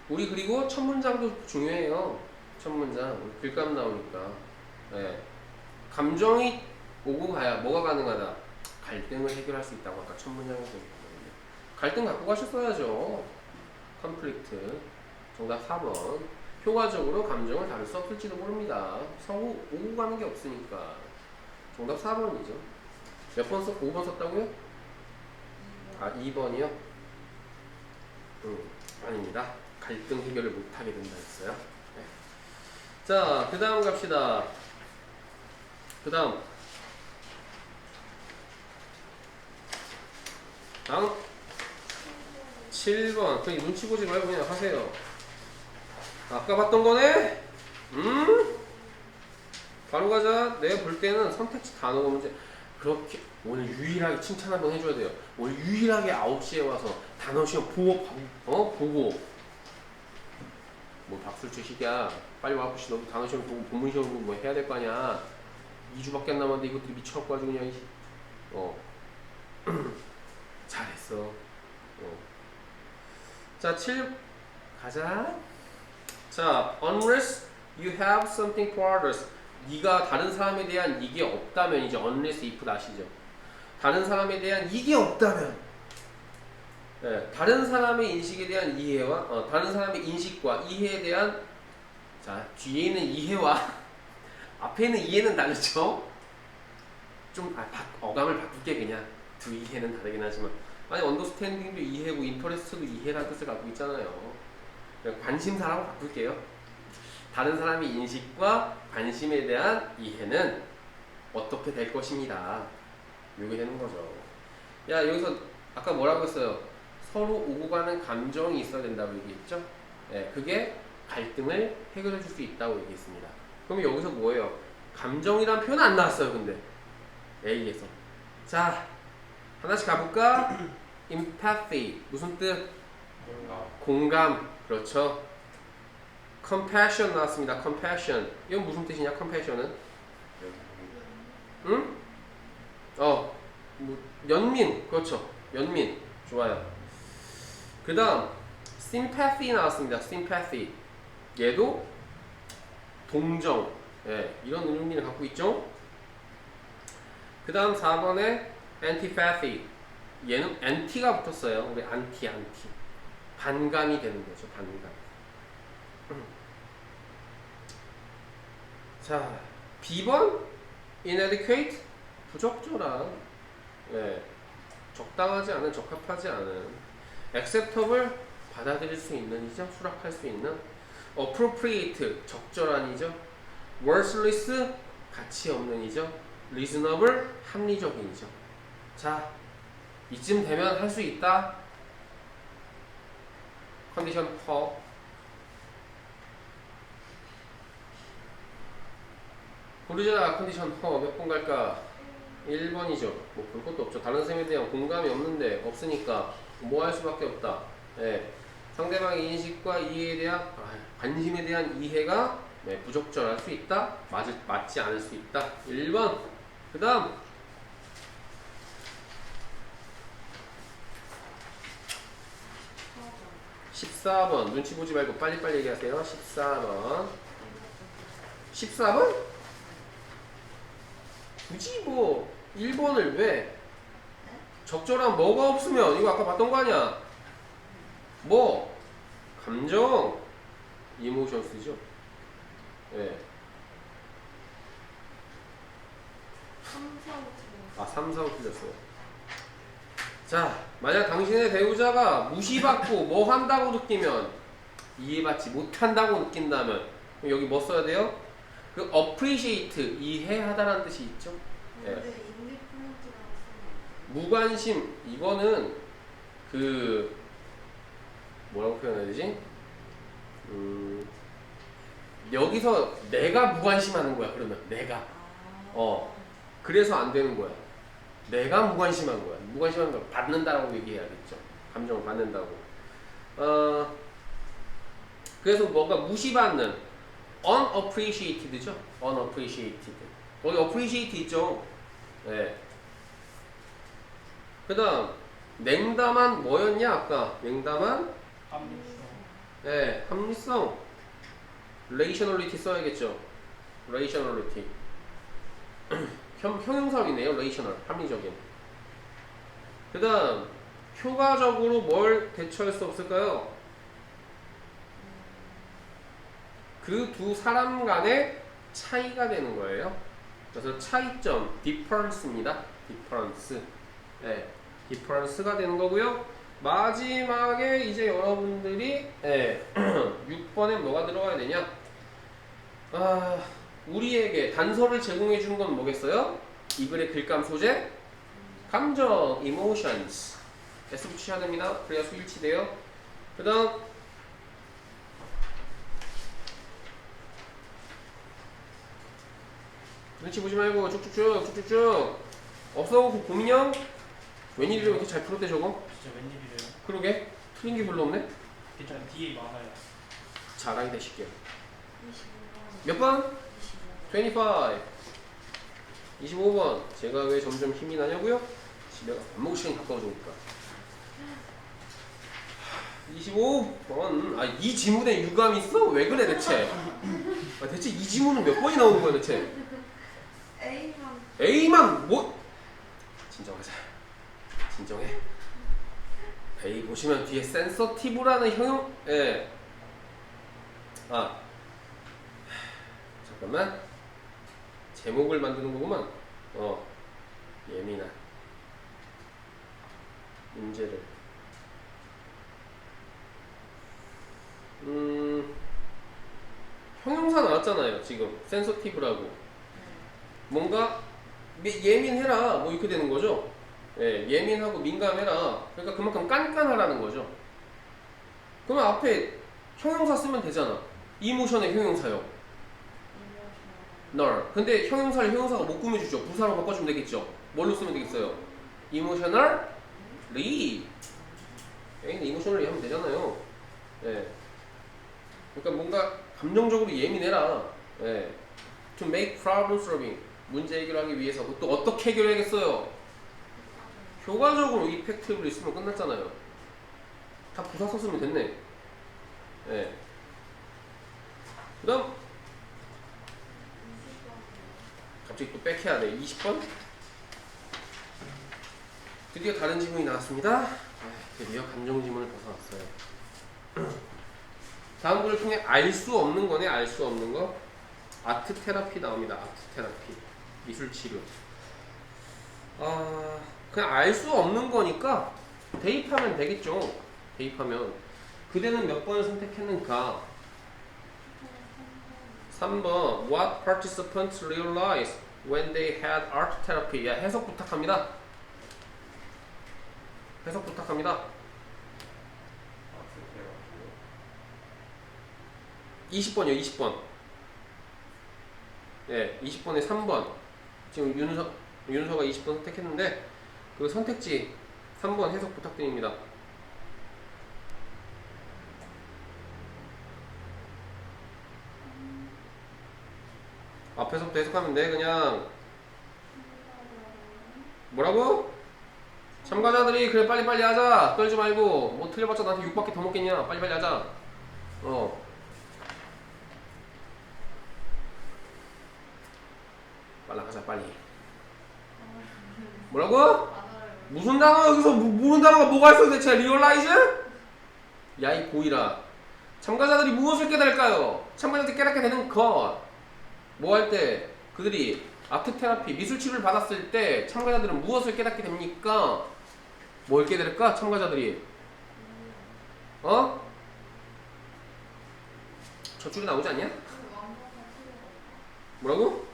우리 그리고 첫 문장도 중요해요. 첫 문장 우리 글감 나오니까. 예. 감정이 오고 가야 뭐가 가능하다? 갈등을 해결할 수 있다고 아까 첫 문장에서 얘기했거든요. 갈등 갖고 가셨어야죠. 컨플릭트. 정답 4번. 효과적으로 감정을 다룰 수 없을지도 모릅니다. 서로 오고 가는 게 없으니까. 정답 4번이죠. 몇 번 썼고 5번 썼다고요? 아 2번이요? 아닙니다. 갈등 해결을 못하게 된다 했어요. 네. 자, 그 다음 갑시다. 그 다음 다음 7번. 그냥 눈치 보지 말고 그냥 하세요. 아까 봤던 거네? 바로 가자. 내가 볼 때는 선택지 단어가 문제. 그렇게 오늘 유일하게 칭찬 한번 해줘야 돼요. 오늘 유일하게 9시에 와서 단어 시험 보고 뭐 박수를 치시랴. 빨리 와보시. 너 단어 시험 보고 본문 시험 보고 뭐 해야 될 거 아니야. 2주밖에 안 남았는데 이것들이 미쳐갖고 아주 그냥 잘했어. 자, 7 가자. 자, unless you have something for others. 네가 다른 사람에 대한 이게 없다면 이제 unless if 아시죠? 다른 사람에 대한 이게 없다면, 네, 다른 사람의 인식에 대한 이해와 다른 사람의 인식과 이해에 대한 자 뒤에는 이해와 앞에 있는 이해는 다르죠? 좀 어감을 바꿀게 그냥 두 이해는 다르긴 하지만 아니 언더스탠딩도 이해고 인터레스트도 이해라는 뜻을 갖고 있잖아요. 그냥 관심사라고 바꿀게요. 다른 사람의 인식과 관심에 대한 이해는 어떻게 될 것입니다. 이게 되는 거죠. 야 여기서 아까 뭐라고 했어요? 서로 오고 가는 감정이 있어야 된다고 얘기했죠? 네, 그게 갈등을 해결해 줄 수 있다고 얘기했습니다. 그럼 여기서 뭐예요? 감정이란 표현 안 나왔어요 근데 A에서. 자 하나씩 가볼까? empathy 무슨 뜻? 공감. 그렇죠. compassion 나왔습니다. compassion 이건 무슨 뜻이냐? compassion은 응? 뭐 연민. 그렇죠. 연민. 좋아요. 그 다음 sympathy 나왔습니다. sympathy 얘도 동정. 예, 이런 의미를 갖고 있죠. 그 다음 4번에 antipathy 얘는 anti가 붙었어요. 우리 anti 반감이 되는 거죠. 반감. 자, B번 inadequate 부적절한. 예, 적당하지 않은, 적합하지 않은. acceptable 받아들일 수 있는 이죠. 수락할 수 있는. appropriate 적절한이죠. worthless 가치 없는 이죠. reasonable 합리적인이죠. 자, 이쯤 되면 할 수 있다. 컨디션 4. 고르자. 컨디션 4 몇 번 갈까? 1번이죠. 뭐 볼 것도 없죠. 다른 셈에 대한 공감이 없는데 없으니까 뭐 할 수밖에 없다. 예. 상대방의 인식과 이해에 대한 관심에 대한 이해가 부적절할 수 있다. 맞지 않을 수 있다. 1번. 그 다음 14번. 눈치 보지 말고 빨리빨리 얘기하세요. 14번. 14번? 굳이 뭐 1번을 왜? 적절한 뭐가 없으면 이거 아까 봤던 거 아니야? 뭐? 감정, 이모션스죠. 예. 3, 4, 5 틀렸어요. 자, 만약 당신의 배우자가 무시받고 뭐 한다고 느끼면 이해받지 못한다고 느낀다면 그럼 여기 뭐 써야 돼요? 그 appreciate 이해하다라는 뜻이 있죠. 예. 무관심 이거는 그 뭐라고 표현해야 되지? 여기서 내가 무관심하는 거야. 그러면 내가 그래서 안 되는 거야. 내가 무관심한 거야. 무관심한 걸 받는다라고 얘기해야겠죠. 감정을 받는다고. 그래서 뭔가 무시받는 unappreciated죠. unappreciated. 거기 appreciate 있죠. 네. 그 다음 냉담한 뭐였냐 아까? 냉담한 합리성. 네, 합리성. rationality 써야겠죠. rationality. 형용사이네요. rational, 합리적인. 그 다음 효과적으로 뭘 대처할 수 없을까요? 그 두 사람 간의 차이가 되는 거예요. 그래서 차이점, difference입니다. difference. 네, difference가 되는 거고요. 마지막에 이제 여러분들이 6번에 뭐가 들어가야 되냐? 아, 우리에게 단서를 제공해 주는 건 뭐겠어요? 이 글의 글감 소재, 감정, emotions. S 붙이셔야 됩니다. 그래야 수일치돼요. 그 다음 눈치 보지 말고 쭉쭉쭉 없어. 그 고민형 웬일이로 이렇게 잘 풀었대 저거? 진짜 웬일이래요? 그러게 틀린 게 별로 없네. 괜찮아, 뒤에 많아요. 자랑이 되실게요. 몇 번? 25. 25번. 제가 왜 점점 힘이 나냐고요? 집에 가서 밥 먹을 시간이 가까워지니까. 25번. 아, 이 지문에 유감이 있어? 왜 그래 대체? 아, 대체 이 지문은 몇 번이 나오는 거야 대체? A만 뭐? 진정하자. 진정해. A 보시면 뒤에 sensitive라는 형용. 예. 아. 잠깐만. 제목을 만드는 거구만. 예민한 문제를. 형용사 나왔잖아요. 지금 sensitive라고. 뭔가 예민해라 뭐 이렇게 되는 거죠. 예, 예민하고 민감해라. 그러니까 그만큼 깐깐하라는 거죠. 그러면 앞에 형용사 쓰면 되잖아. 이모션의 형용사요. 널. 근데 형용사를 형용사가 못 꾸며주죠. 부사로 바꿔주면 되겠죠. 뭘로 쓰면 되겠어요? emotionally. A는 emotionally 하면 되잖아요. 예. 그러니까 뭔가 감정적으로 예민해라. 예. To make problem solving. 문제 해결하기 위해서. 또 어떻게 해결해야겠어요? 효과적으로 effectively 쓰면 끝났잖아요. 다 부사 썼으면 됐네. 예. 그 다음 갑자기 또 빽해야 돼. 20번. 드디어 다른 지문이 나왔습니다. 드디어 감정 지문을 벗어났어요. 다음 글을 통해 알 수 없는 거네. 알 수 없는 거. 아트 테라피 나옵니다. 아트 테라피. 미술 치료. 그냥 알 수 없는 거니까 대입하면 되겠죠. 대입하면. 그대는 몇 번을 선택했는가? 3번. What participants realized when they had art therapy? 야, 해석 부탁합니다. 해석 부탁합니다. 20번이요, 20번. 예, 20번에 3번. 지금 윤서가 20번 선택했는데, 그 선택지 3번 해석 부탁드립니다. 앞에서부터 해석하면 돼, 그냥. 뭐라고? 참가자들이 그래 빨리빨리 하자. 떨지 말고. 뭐 틀려봤자 나한테 6밖에 더 먹겠냐. 빨리빨리 하자. 빨리 하자 빨리. 뭐라고? 무슨 단어 여기서 모르는 단어가 뭐가 있어 대체? 리얼라이즈? 야 이 고이라. 참가자들이 무엇을 깨달을까요? 참가자들이 깨닫게 되는 것. 뭐 할 때 그들이 아트 테라피 미술 치료를 받았을 때 참가자들은 무엇을 깨닫게 됩니까? 뭘 깨달을까? 참가자들이 저쪽에 나오지 않냐? 뭐라고?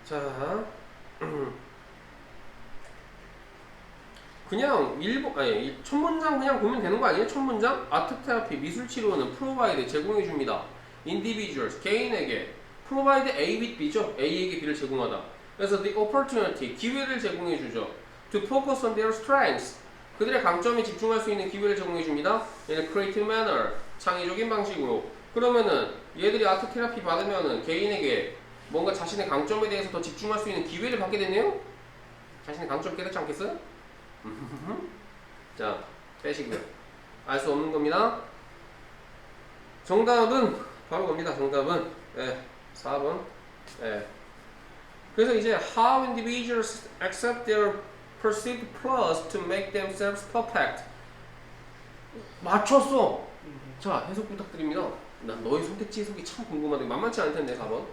자 그냥 첫 문장 그냥 보면 되는 거 아니에요? 첫 문장? 아트 테라피 미술 치료는 provide 제공해 줍니다. individuals 개인에게 provide A with B죠. A에게 B를 제공하다. 그래서 the opportunity 기회를 제공해 주죠. to focus on their strengths 그들의 강점에 집중할 수 있는 기회를 제공해 줍니다. in a creative manner 창의적인 방식으로. 그러면은 얘들이 아트 테라피 받으면은 개인에게 뭔가 자신의 강점에 대해서 더 집중할 수 있는 기회를 받게 됐네요. 자신의 강점 깨닫지 않겠어요? 자, 빼시고요. 알 수 없는 겁니다. 정답은 바로 겁니다. 정답은 4번. 그래서 이제 how individuals accept their perceived flaws to make themselves perfect. 맞췄어. 자, 해석 부탁드립니다. 난 너의 선택지 해석이 참 궁금한데 만만치 않을 텐데 4번.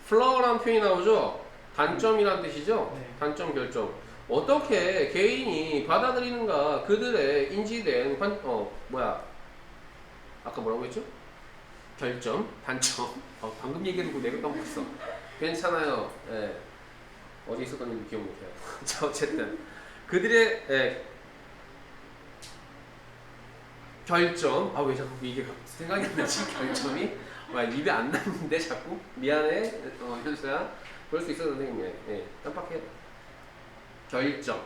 flaw라는 표현이 나오죠. 단점이란 뜻이죠. 네. 단점, 결점. 어떻게 개인이 받아들이는가 그들의 인지된 아까 뭐라고 했죠? 결점, 단점. 방금 얘기해놓고 내가 까먹었어. 괜찮아요. 어디 있었던 기억 못해요. 자, 어쨌든 그들의 결점. 왜 자꾸 이게 생각이 안 나지? 결점이 입에 안 나는데 자꾸 미안해. 현수야. 그럴 수 있어 선생님. 깜빡해. 결점.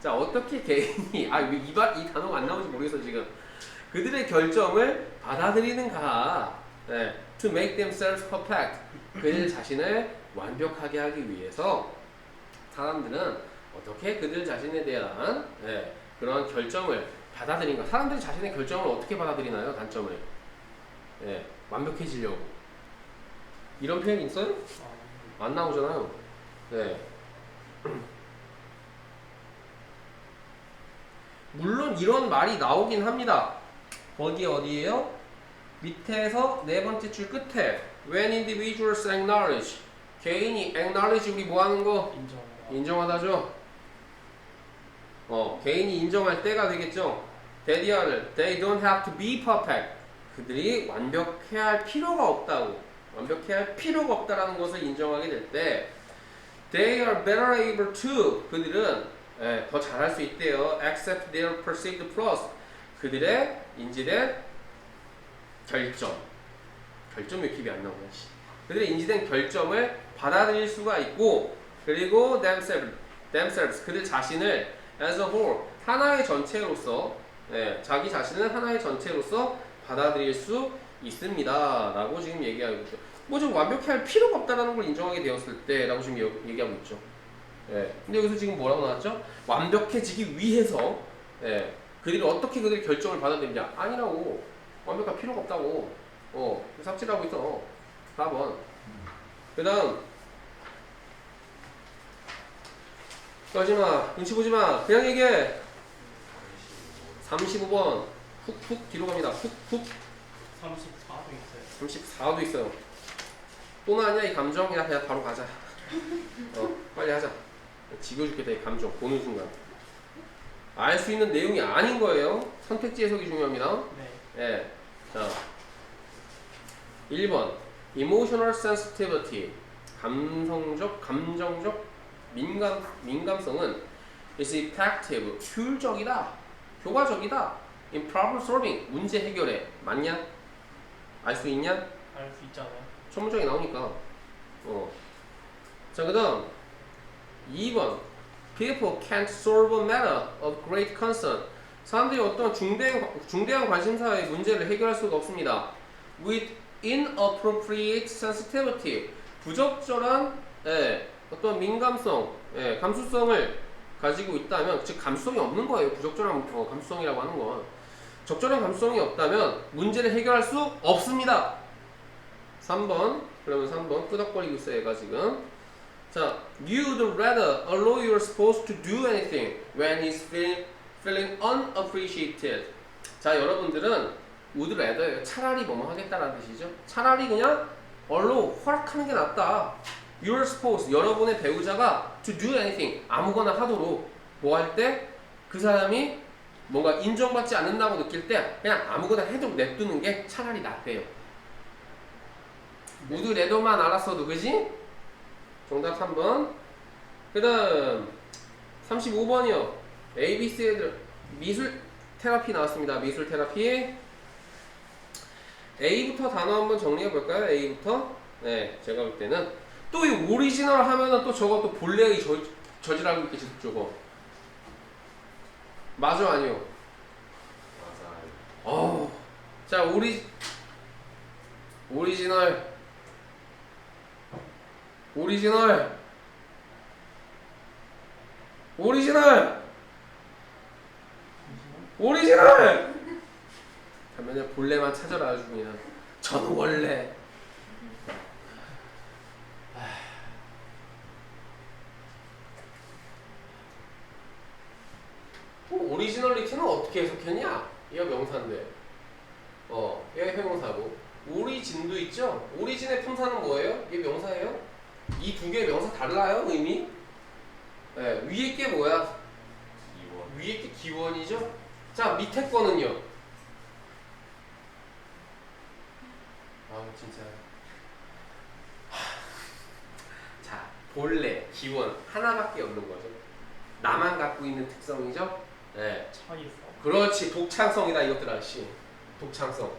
자, 어떻게 개인이 왜 이 단어가 안 나오는지 모르겠어 지금. 그들의 결점을 받아들이는가. To make themselves perfect. 그들 자신을 완벽하게 하기 위해서 사람들은 어떻게 그들 자신에 대한 그런 결점을 받아들인가. 사람들이 자신의 결점을 어떻게 받아들이나요? 단점을. 완벽해지려고. 이런 표현이 있어요? 안 나오잖아요. 물론 이런 말이 나오긴 합니다. 어디에요? 밑에서 네 번째 줄 끝에 when individuals acknowledge. 개인이 acknowledge 우리 뭐 하는 거? 인정하다죠. 개인이 인정할 때가 되겠죠. they don't have to be perfect. 그들이 완벽해야 할 필요가 없다라는 것을 인정하게 될 때 they are better able to. 그들은 더 잘할 수 있대요. accept their perceived flaws. 그들의 인지된 결점이 왜 안 나오냐. 그들의 인지된 결점을 받아들일 수가 있고, 그리고 themselves 그들 자신을 as a whole 하나의 전체로서 자기 자신을 하나의 전체로서 받아들일 수 있습니다 라고 지금 얘기하고 있죠. 좀 완벽히 할 필요가 없다라는 걸 인정하게 되었을 때 라고 지금 얘기하고 있죠. 근데 여기서 지금 뭐라고 나왔죠? 완벽해지기 위해서 그들이 어떻게 그들의 결정을 받아들이냐. 아니라고. 완벽할 필요가 없다고. 삽질하고 있어. 4번. 그 다음 까지마. 눈치 보지마. 그냥 얘기해. 35번. 훅 뒤로 갑니다. 훅 34도 있어요. 34도 있어요. 또 나왔냐 이 감정이야. 그냥 바로 가자. 빨리 하자. 지겨 죽겠다 이 감정 보는 순간. 알 수 있는 내용이 아닌 거예요. 선택지 해석이 중요합니다. 자, 1번 emotional sensitivity. 감정적 민감성은 is effective. 효과적이다. in problem solving. 문제 해결에. 맞냐? 알 수 있냐? 알 수 있잖아요. 첫 문장이 나오니까. 자, 그 다음 2번 people can't solve a matter of great concern. 사람들이 어떤 중대한 관심사의 문제를 해결할 수가 없습니다. with inappropriate sensitivity. 부적절한 어떤 민감성, 감수성을 가지고 있다면, 즉 감수성이 없는 거예요. 부적절한 감수성이라고 하는 건 적절한 감수성이 없다면 문제를 해결할 수 없습니다. 3번. 그러면 3번 끄덕거리고 있어요 얘가 지금. 자, you'd rather a lawyer supposed to do anything when he's feeling unappreciated. 자, 여러분들은 would rather 차라리 뭐뭐 하겠다라는 뜻이죠. 차라리 그냥 허락하는 게 낫다. You're supposed, 여러분의 배우자가 to do anything, 아무거나 하도록 뭐 할 때 그 사람이 뭔가 인정받지 않는다고 느낄 때 그냥 아무거나 해도 냅두는 게 차라리 낫대요. would rather만 알았어도 그지? 정답 3번. 그 다음 35번이요. ABC 애들 미술 테라피 나왔습니다. 미술 테라피. A부터 단어 한번 정리해 볼까요? A부터. 제가 볼 때는 또 이 오리지널 하면은 또 저거 또 본래의 저지라고 있겠지 저거. 맞아 아니요? 맞아요. 자 오리지널 오리지널 오리지널 오리지널 하면은 본래만 찾아라 아주 그냥. 저는 원래 오리지널리티는 어떻게 해석했냐? 얘가 명사인데 얘가 형용사고 오리진도 있죠? 오리진의 품사는 뭐예요? 얘 명사예요? 이 두 개의 명사 달라요? 의미? 네, 위에 게 뭐야? 2번. 위에 게 기원이죠? 자 밑에 거는요? 아 진짜 자 본래 기원 하나밖에 없는 거죠. 나만 갖고 있는 특성이죠? 네. 차이 있어. 그렇지 독창성이다 이것들아 씨 독창성.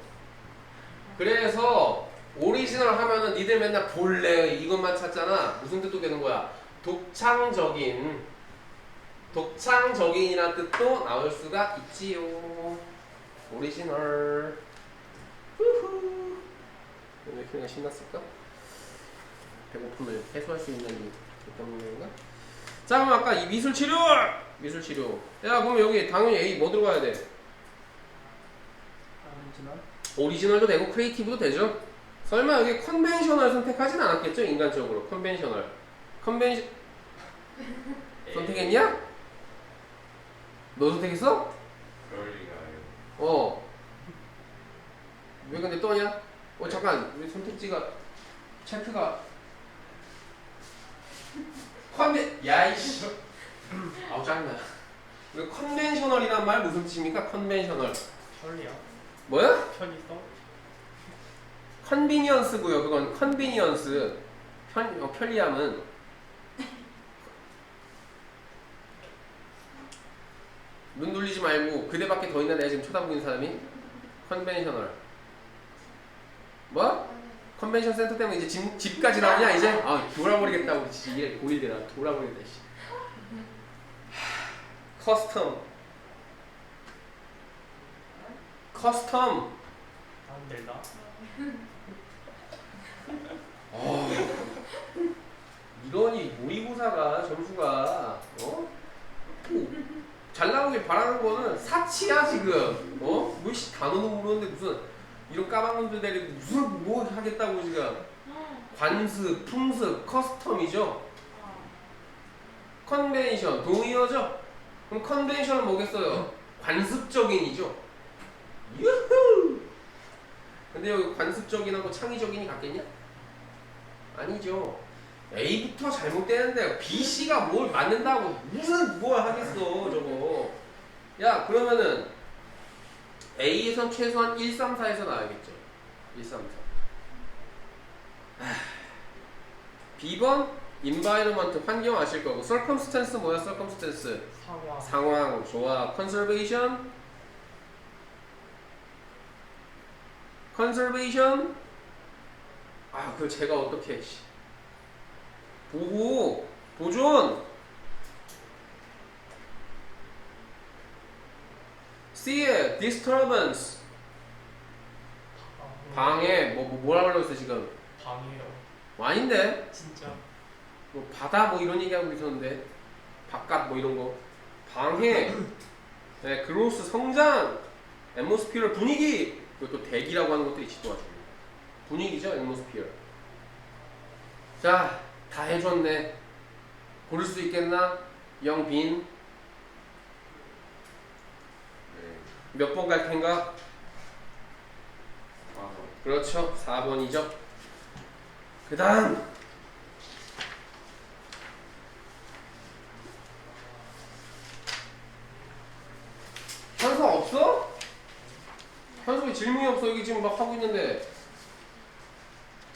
그래서 오리지널 하면은 니들 맨날 본래 이것만 찾잖아. 무슨 뜻도 되는 거야? 독창적인이라는 뜻도 나올 수가 있지요. 오리지널. 후후. 왜 이렇게 내가 신났을까? 배고픔을 해소할 수 있는 이 때문인가? 자 그럼 아까 이 미술치료! 미술치료. 야 그럼 여기 당연히 A 뭐 들어가야 돼? 오리지널? 오리지널도 되고 크리에이티브도 되죠? 설마 여기 컨벤셔널 선택하진 않았겠죠? 인간적으로 컨벤셔널 선택했냐? 너 선택했어? 그럴 리가요. 왜 근데 떠냐? 잠깐 왜 선택지가 체크가 야이씨 아우 짜증나. 왜 컨벤셔널이란 말 무슨 뜻입니까? 컨벤셔널 편리야. 뭐야? 편히 써. 컨비니언스고요. 그건 컨비니언스 편리함은 눈 돌리지 말고 그대밖에 더 있나 내가 지금 쳐다보는 사람이 컨벤셔널 뭐? 컨벤션 센터 때문에 이제 집까지 나오냐 이제? 아 돌아버리겠다 우리 진짜 이래 고일되라 돌아버리겠다 씨. 커스텀 안 된다. 이러니 모의고사가 점수가 잘 나오길 바라는 거는 사치야 지금 뭐씨 단어도 모르는데 무슨 이런 까방놈들 데리고 무슨 뭐 하겠다고 지금. 관습, 풍습, 커스텀이죠. 컨벤션, 동의어죠. 그럼 컨벤션은 뭐겠어요? 관습적인이죠. 유후! 근데 여기 관습적인하고 창의적인이 같겠냐? 아니죠. A부터 잘못되는데 B, C가 뭘 맞는다고 무슨 뭘 하겠어 저거. 야 그러면은 A에선 최소한 1, 3, 4에서 나와야겠죠. 1, 3, 4. B번 environment 환경 아실 거고 circumstance 뭐야 circumstance? 상황. 상황 좋아. conservation 그걸 제가 어떻게 보호 보존 see disturbance 방해 뭐라 그러고 지금 방해요. 아닌데 진짜. 뭐 바다 뭐 이런 얘기하고 있었는데 바깥 뭐 이런 거 방해 네, 그로스 성장 앰모스피어 분위기 그리고 또 대기라고 하는 것도 있지 도와줍니다. 분위기죠 앰모스피어. 자 다 해줬네. 고를 수 있겠나? 영빈 몇 번 갈 텐가? 그렇죠 4번이죠. 그 다음 현서 없어? 현서 왜 질문이 없어? 여기 지금 막 하고 있는데.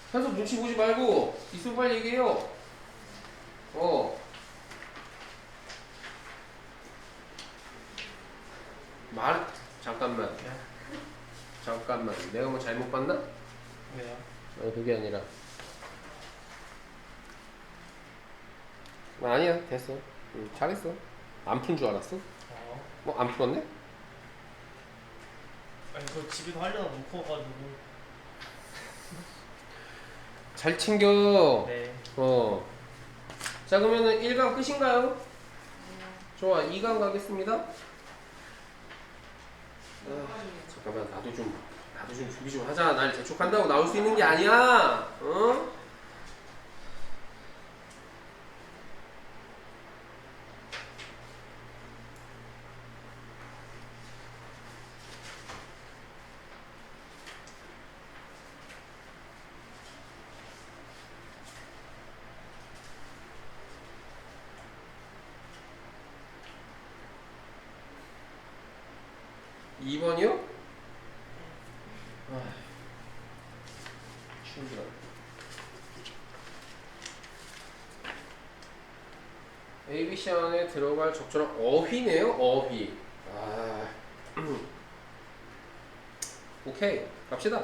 현서 눈치 보지 말고 있으면 빨리 얘기해요. 잠깐만 내가 뭐 잘못 봤나? 왜요? 아니 그게 아니라 아니야 됐어. 잘했어. 안 푼 줄 알았어? 안 풀었네? 아니 그거 집에도 하려다 놓고 와가지고. 잘 챙겨. 네. 자, 그러면은 1강 끝인가요? 좋아, 2강 가겠습니다. 잠깐만, 나도 좀 준비 좀 하자. 날 재촉한다고 나올 수 있는 게 아니야. 어? 이번이요 충분하 ABC 안에 들어갈 적절한 어휘네요. 어휘. 오케이. 갑시다.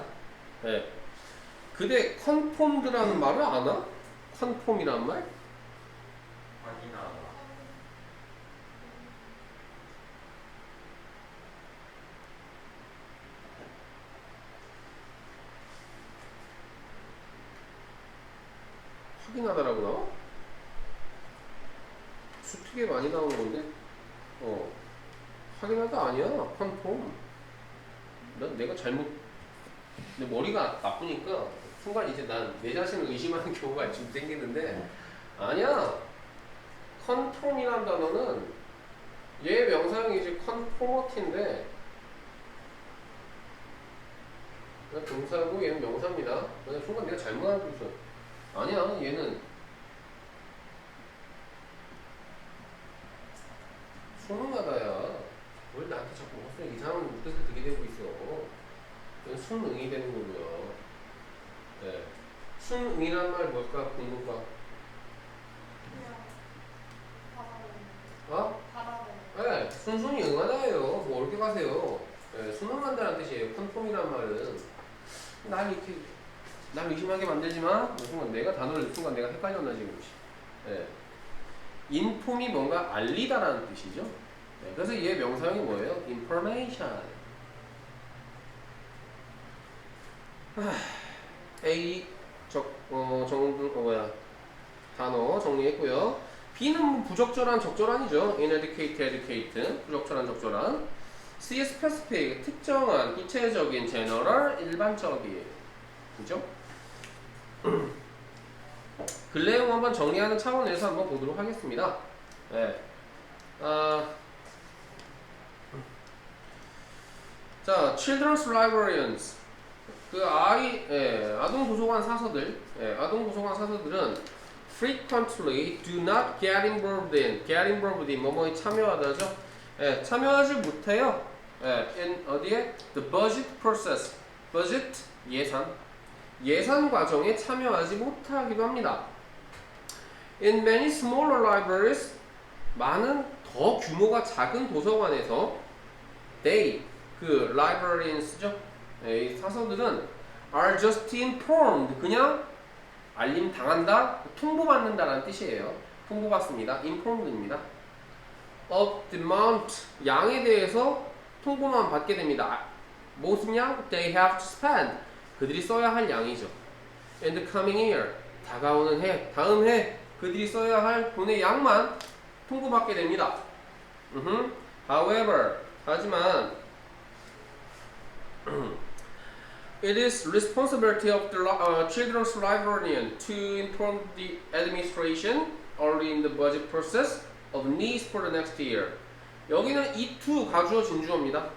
네. 그대 컨폼드라는 말을 아나? 컨폼이란 말? 확인하다. 확인하다라고 나와? 수특에 많이 나오는 건데. 확인하다 아니야. 컨폼. 난 내가 잘못. 내 머리가 나쁘니까 순간 이제 난 내 자신을 의심하는 경우가 좀 생기는데 아니야. 컨폼이란 단어는 얘 명사형이지 컨포머티인데 그냥 동사고 얘는 명사입니다. 그냥 순간 내가 잘못 알고 있어. 아니야. 얘는 수능하다야. 왜 나한테 자꾸 헛소리 이상한 뜻을 듣게 되고 있어. 이건 순응이 되는 거고요. 네. 순응이란 말 뭘까? 공부가. 네, 순순히 응하다예요. 뭐 어렵게 가세요. 네, 순응한다는 뜻이에요. 컨폼이란 말은 날 의심하게 만들지만 순간 내가 단어를 순간 내가 헷갈렸나 지금. 네. 인폼이 뭔가 알리다라는 뜻이죠. 네, 그래서 얘 명사형이 뭐예요? information. A 단어 정리했고요. B는 부적절한 적절한이죠. inadequate, adequate 부적절한 적절한. C의 specific 특정한, 구체적인, general 일반적인. 그죠? 글내용 한번 정리하는 차원에서 한번 보도록 하겠습니다. 네. 자, children's librarians. 아동 도서관 사서들, 아동 도서관 사서들은 frequently do not get involved in, 뭐뭐에 참여하다죠. 참여하지 못해요. in 어디에? The budget process, budget 예산 과정에 참여하지 못하기도 합니다. In many smaller libraries, 많은 더 규모가 작은 도서관에서 they, librarians죠. 이 사서들은 are just informed, 그냥 알림 당한다, 통보받는다라는 뜻이에요. 통보받습니다. informed입니다. of the amount, 양에 대해서 통보만 받게 됩니다. 무슨 양? They have to spend, 그들이 써야 할 양이죠. in the coming year, 다가오는 해, 다음 해 그들이 써야 할 돈의 양만 통보받게 됩니다. However, 하지만 it is responsibility of the children's librarian to inform the administration early in the budget process of needs for the next year. 여기는 it to 가주어 진주어입니다.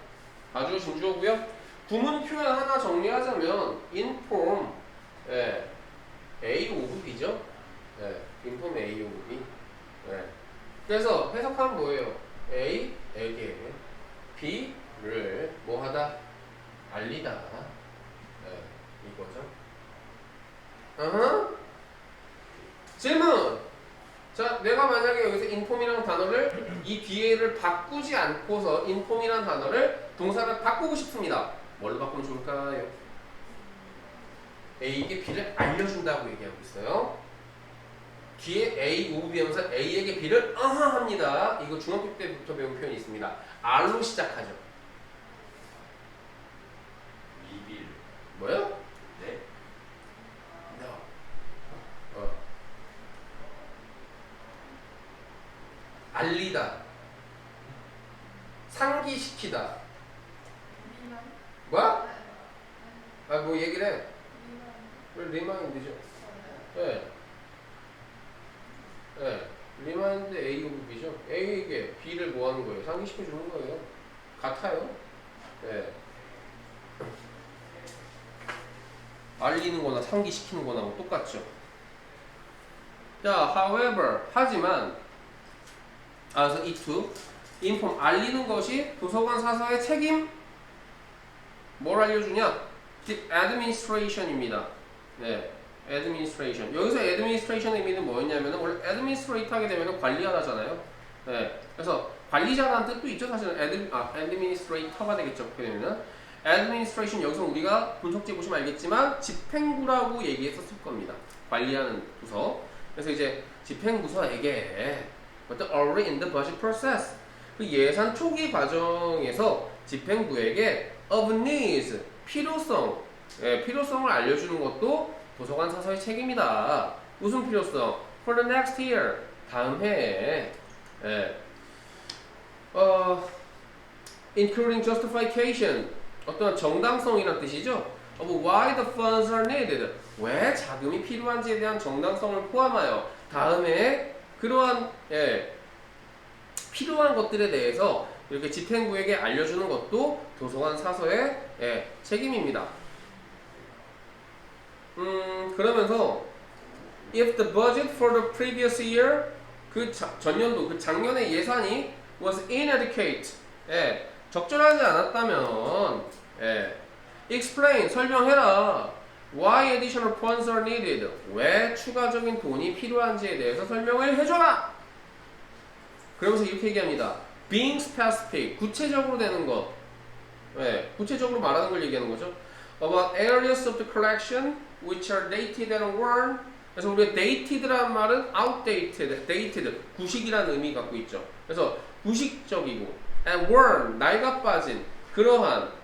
가주어 진주어고요. 구문 표현 하나 정리하자면 inform, A of B죠. inform A of B. 그래서 해석하면 뭐예요? A에게 B를 뭐하다? 알리다. 이거죠. 질문. 자, 내가 만약에 여기서 inform이라는 단어를 이 뒤에를 바꾸지 않고서 inform이라는 단어를 동사를 바꾸고 싶습니다. 뭘로 바꾸면 좋을까요? A에게 B를 알려준다고 얘기하고 있어요. 뒤에 A, O, B 하면서 A에게 B를 합니다. 이거 중학교 때부터 배운 표현이 있습니다. R로 시작하죠. 리빌. 뭐요? 네. No. 알리다. 상기시키다. 뭐야? 아, 뭐 얘기를 해. 리마인드죠. 네. 네. 리마인드 A 오브 B죠. A에게 B를 뭐 하는 거예요? 상기시켜 주는 거예요. 같아요. 네. 알리는 거나 상기시키는 거나 뭐 똑같죠. 자, however, 하지만, 그래서 it, inform, 알리는 것이 도서관 사서의 책임, 뭘 알려주냐? The administration입니다. 네, administration. 여기서 administration의 의미는 뭐였냐면, 원래 administrate 하게 되면 관리하다잖아요. 네, 그래서 관리자라는 뜻도 있죠. 사실은 administrator가 되겠죠. 그렇게 되면은. administration 여기서 우리가 분석지 보시면 알겠지만 집행부라고 얘기했었을 겁니다. 관리하는 부서. 그래서 이제 집행부서에게 but early in the budget process 그 예산 초기 과정에서 집행부에게 of needs 필요성 필요성을 알려주는 것도 도서관 사서의 책임이다. 무슨 필요성? For the next year 다음 해에 including justification 어떤 정당성이란 뜻이죠. of why the funds are needed 왜 자금이 필요한지에 대한 정당성을 포함하여 다음에 그러한 필요한 것들에 대해서 이렇게 집행부에게 알려주는 것도 도서관 사서의 책임입니다. 그러면서 if the budget for the previous year 그 전년도 그 작년의 예산이 was inadequate 적절하지 않았다면 explain 설명해라 why additional funds are needed 왜 추가적인 돈이 필요한지에 대해서 설명을 해줘라. 그러면서 이렇게 얘기합니다. being specific 구체적으로 되는 것 구체적으로 말하는 걸 얘기하는 거죠. about areas of the collection which are dated and worn 그래서 우리가 dated라는 말은 outdated, dated 구식이라는 의미 갖고 있죠. 그래서 구식적이고 and worn 낡아 빠진 그러한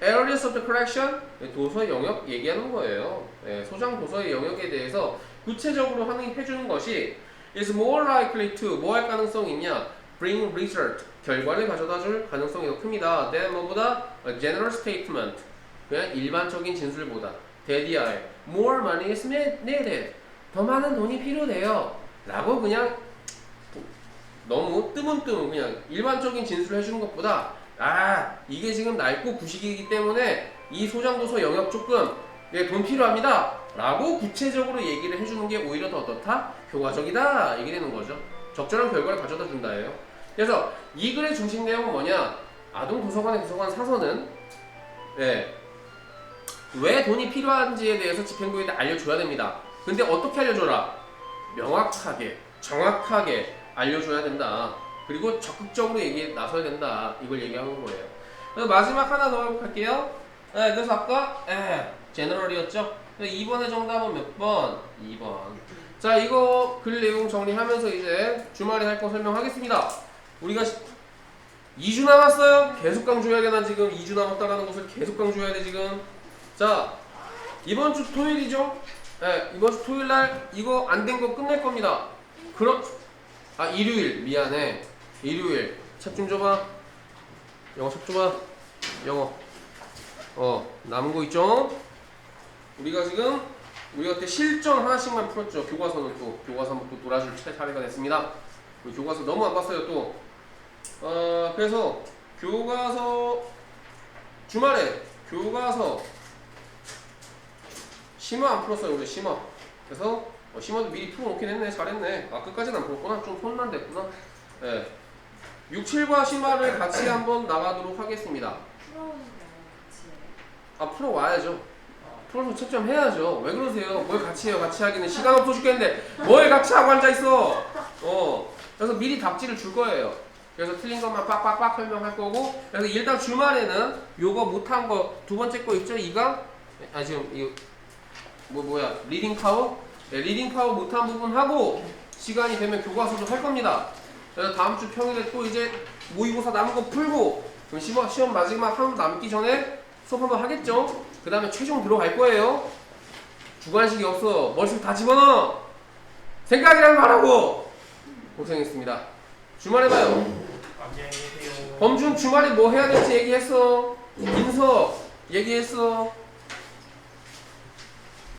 areas of the collection 도서 영역 얘기하는 거예요. 소장 도서의 영역에 대해서 구체적으로 해주는 것이 is more likely to 뭐 할 가능성이 있냐 bring result 결과를 가져다 줄 가능성이 더 큽니다. than 뭐보다 a general statement 그냥 일반적인 진술보다 대디아에 more money is needed 더 많은 돈이 필요돼요 라고 그냥 너무 뜨문뜨문 그냥 일반적인 진술을 해주는 것보다 이게 지금 낡고 구식이기 때문에 이 소장도서 영역 조금 돈 필요합니다 라고 구체적으로 얘기를 해주는 게 오히려 더 어떻다? 효과적이다 얘기 되는 거죠. 적절한 결과를 가져다 준다예요. 그래서 이 글의 중심 내용은 뭐냐 아동도서관의 도서관 사서는 왜 돈이 필요한지에 대해서 집행부에다 알려줘야 됩니다. 근데 어떻게 알려줘라? 명확하게 정확하게 알려줘야 된다. 그리고 적극적으로 얘기에 나서야 된다. 이걸 얘기하는 거예요. 그래서 마지막 하나 더 해볼게요. 그래서 아까 제너럴이었죠? 2번의 정답은 몇 번? 2번. 자, 이거 글 내용 정리하면서 이제 주말에 할 거 설명하겠습니다. 우리가 2주 남았어요. 계속 강조해야 돼. 난 지금 2주 남았다라는 것을 계속 강조해야 돼 지금. 자, 이번 주 토요일이죠? 이번 주 토요일 날 이거 안 된 거 끝낼 겁니다. 일요일 미안해. 일요일 책 좀 줘봐. 영어 책 줘봐. 영어 남은 거 있죠? 우리가 그때 실전 하나씩만 풀었죠. 교과서는 또 교과서는 또 놀아줄 차례가 됐습니다. 우리 교과서 너무 안 봤어요 또. 그래서 교과서 주말에 교과서 심화 안 풀었어요. 우리 심화. 그래서 심화도 미리 풀어놓긴 했네. 잘했네. 끝까지는 안 풀었구나. 좀 손만 댔구나. 6, 7과 심화를 같이 한번 나가도록 하겠습니다. 풀어와야죠. 풀어서 채점 해야죠. 왜 그러세요? 뭘 같이 해요? 같이 하기는 시간 없어 죽겠는데 뭘 같이 하고 앉아있어. 그래서 미리 답지를 줄 거예요. 그래서 틀린 것만 빡빡빡 설명할 거고 그래서 일단 주말에는 요거 못한 거 두 번째 거 있죠? 지금 이거 뭐야 리딩 파워? 네, 리딩 파워 못한 부분 하고 시간이 되면 교과서도 할 겁니다. 그래서 다음 주 평일에 또 이제 모의고사 남은 거 풀고 그럼 시험 마지막 한 남기 전에 수업 한번 하겠죠? 그 다음에 최종 들어갈 거예요. 주관식이 없어. 머릿속 다 집어넣어. 생각이란 말하고 고생했습니다. 주말에 봐요. 안녕히 계세요. 범준 주말에 뭐 해야 될지 얘기했어. 민서 얘기했어.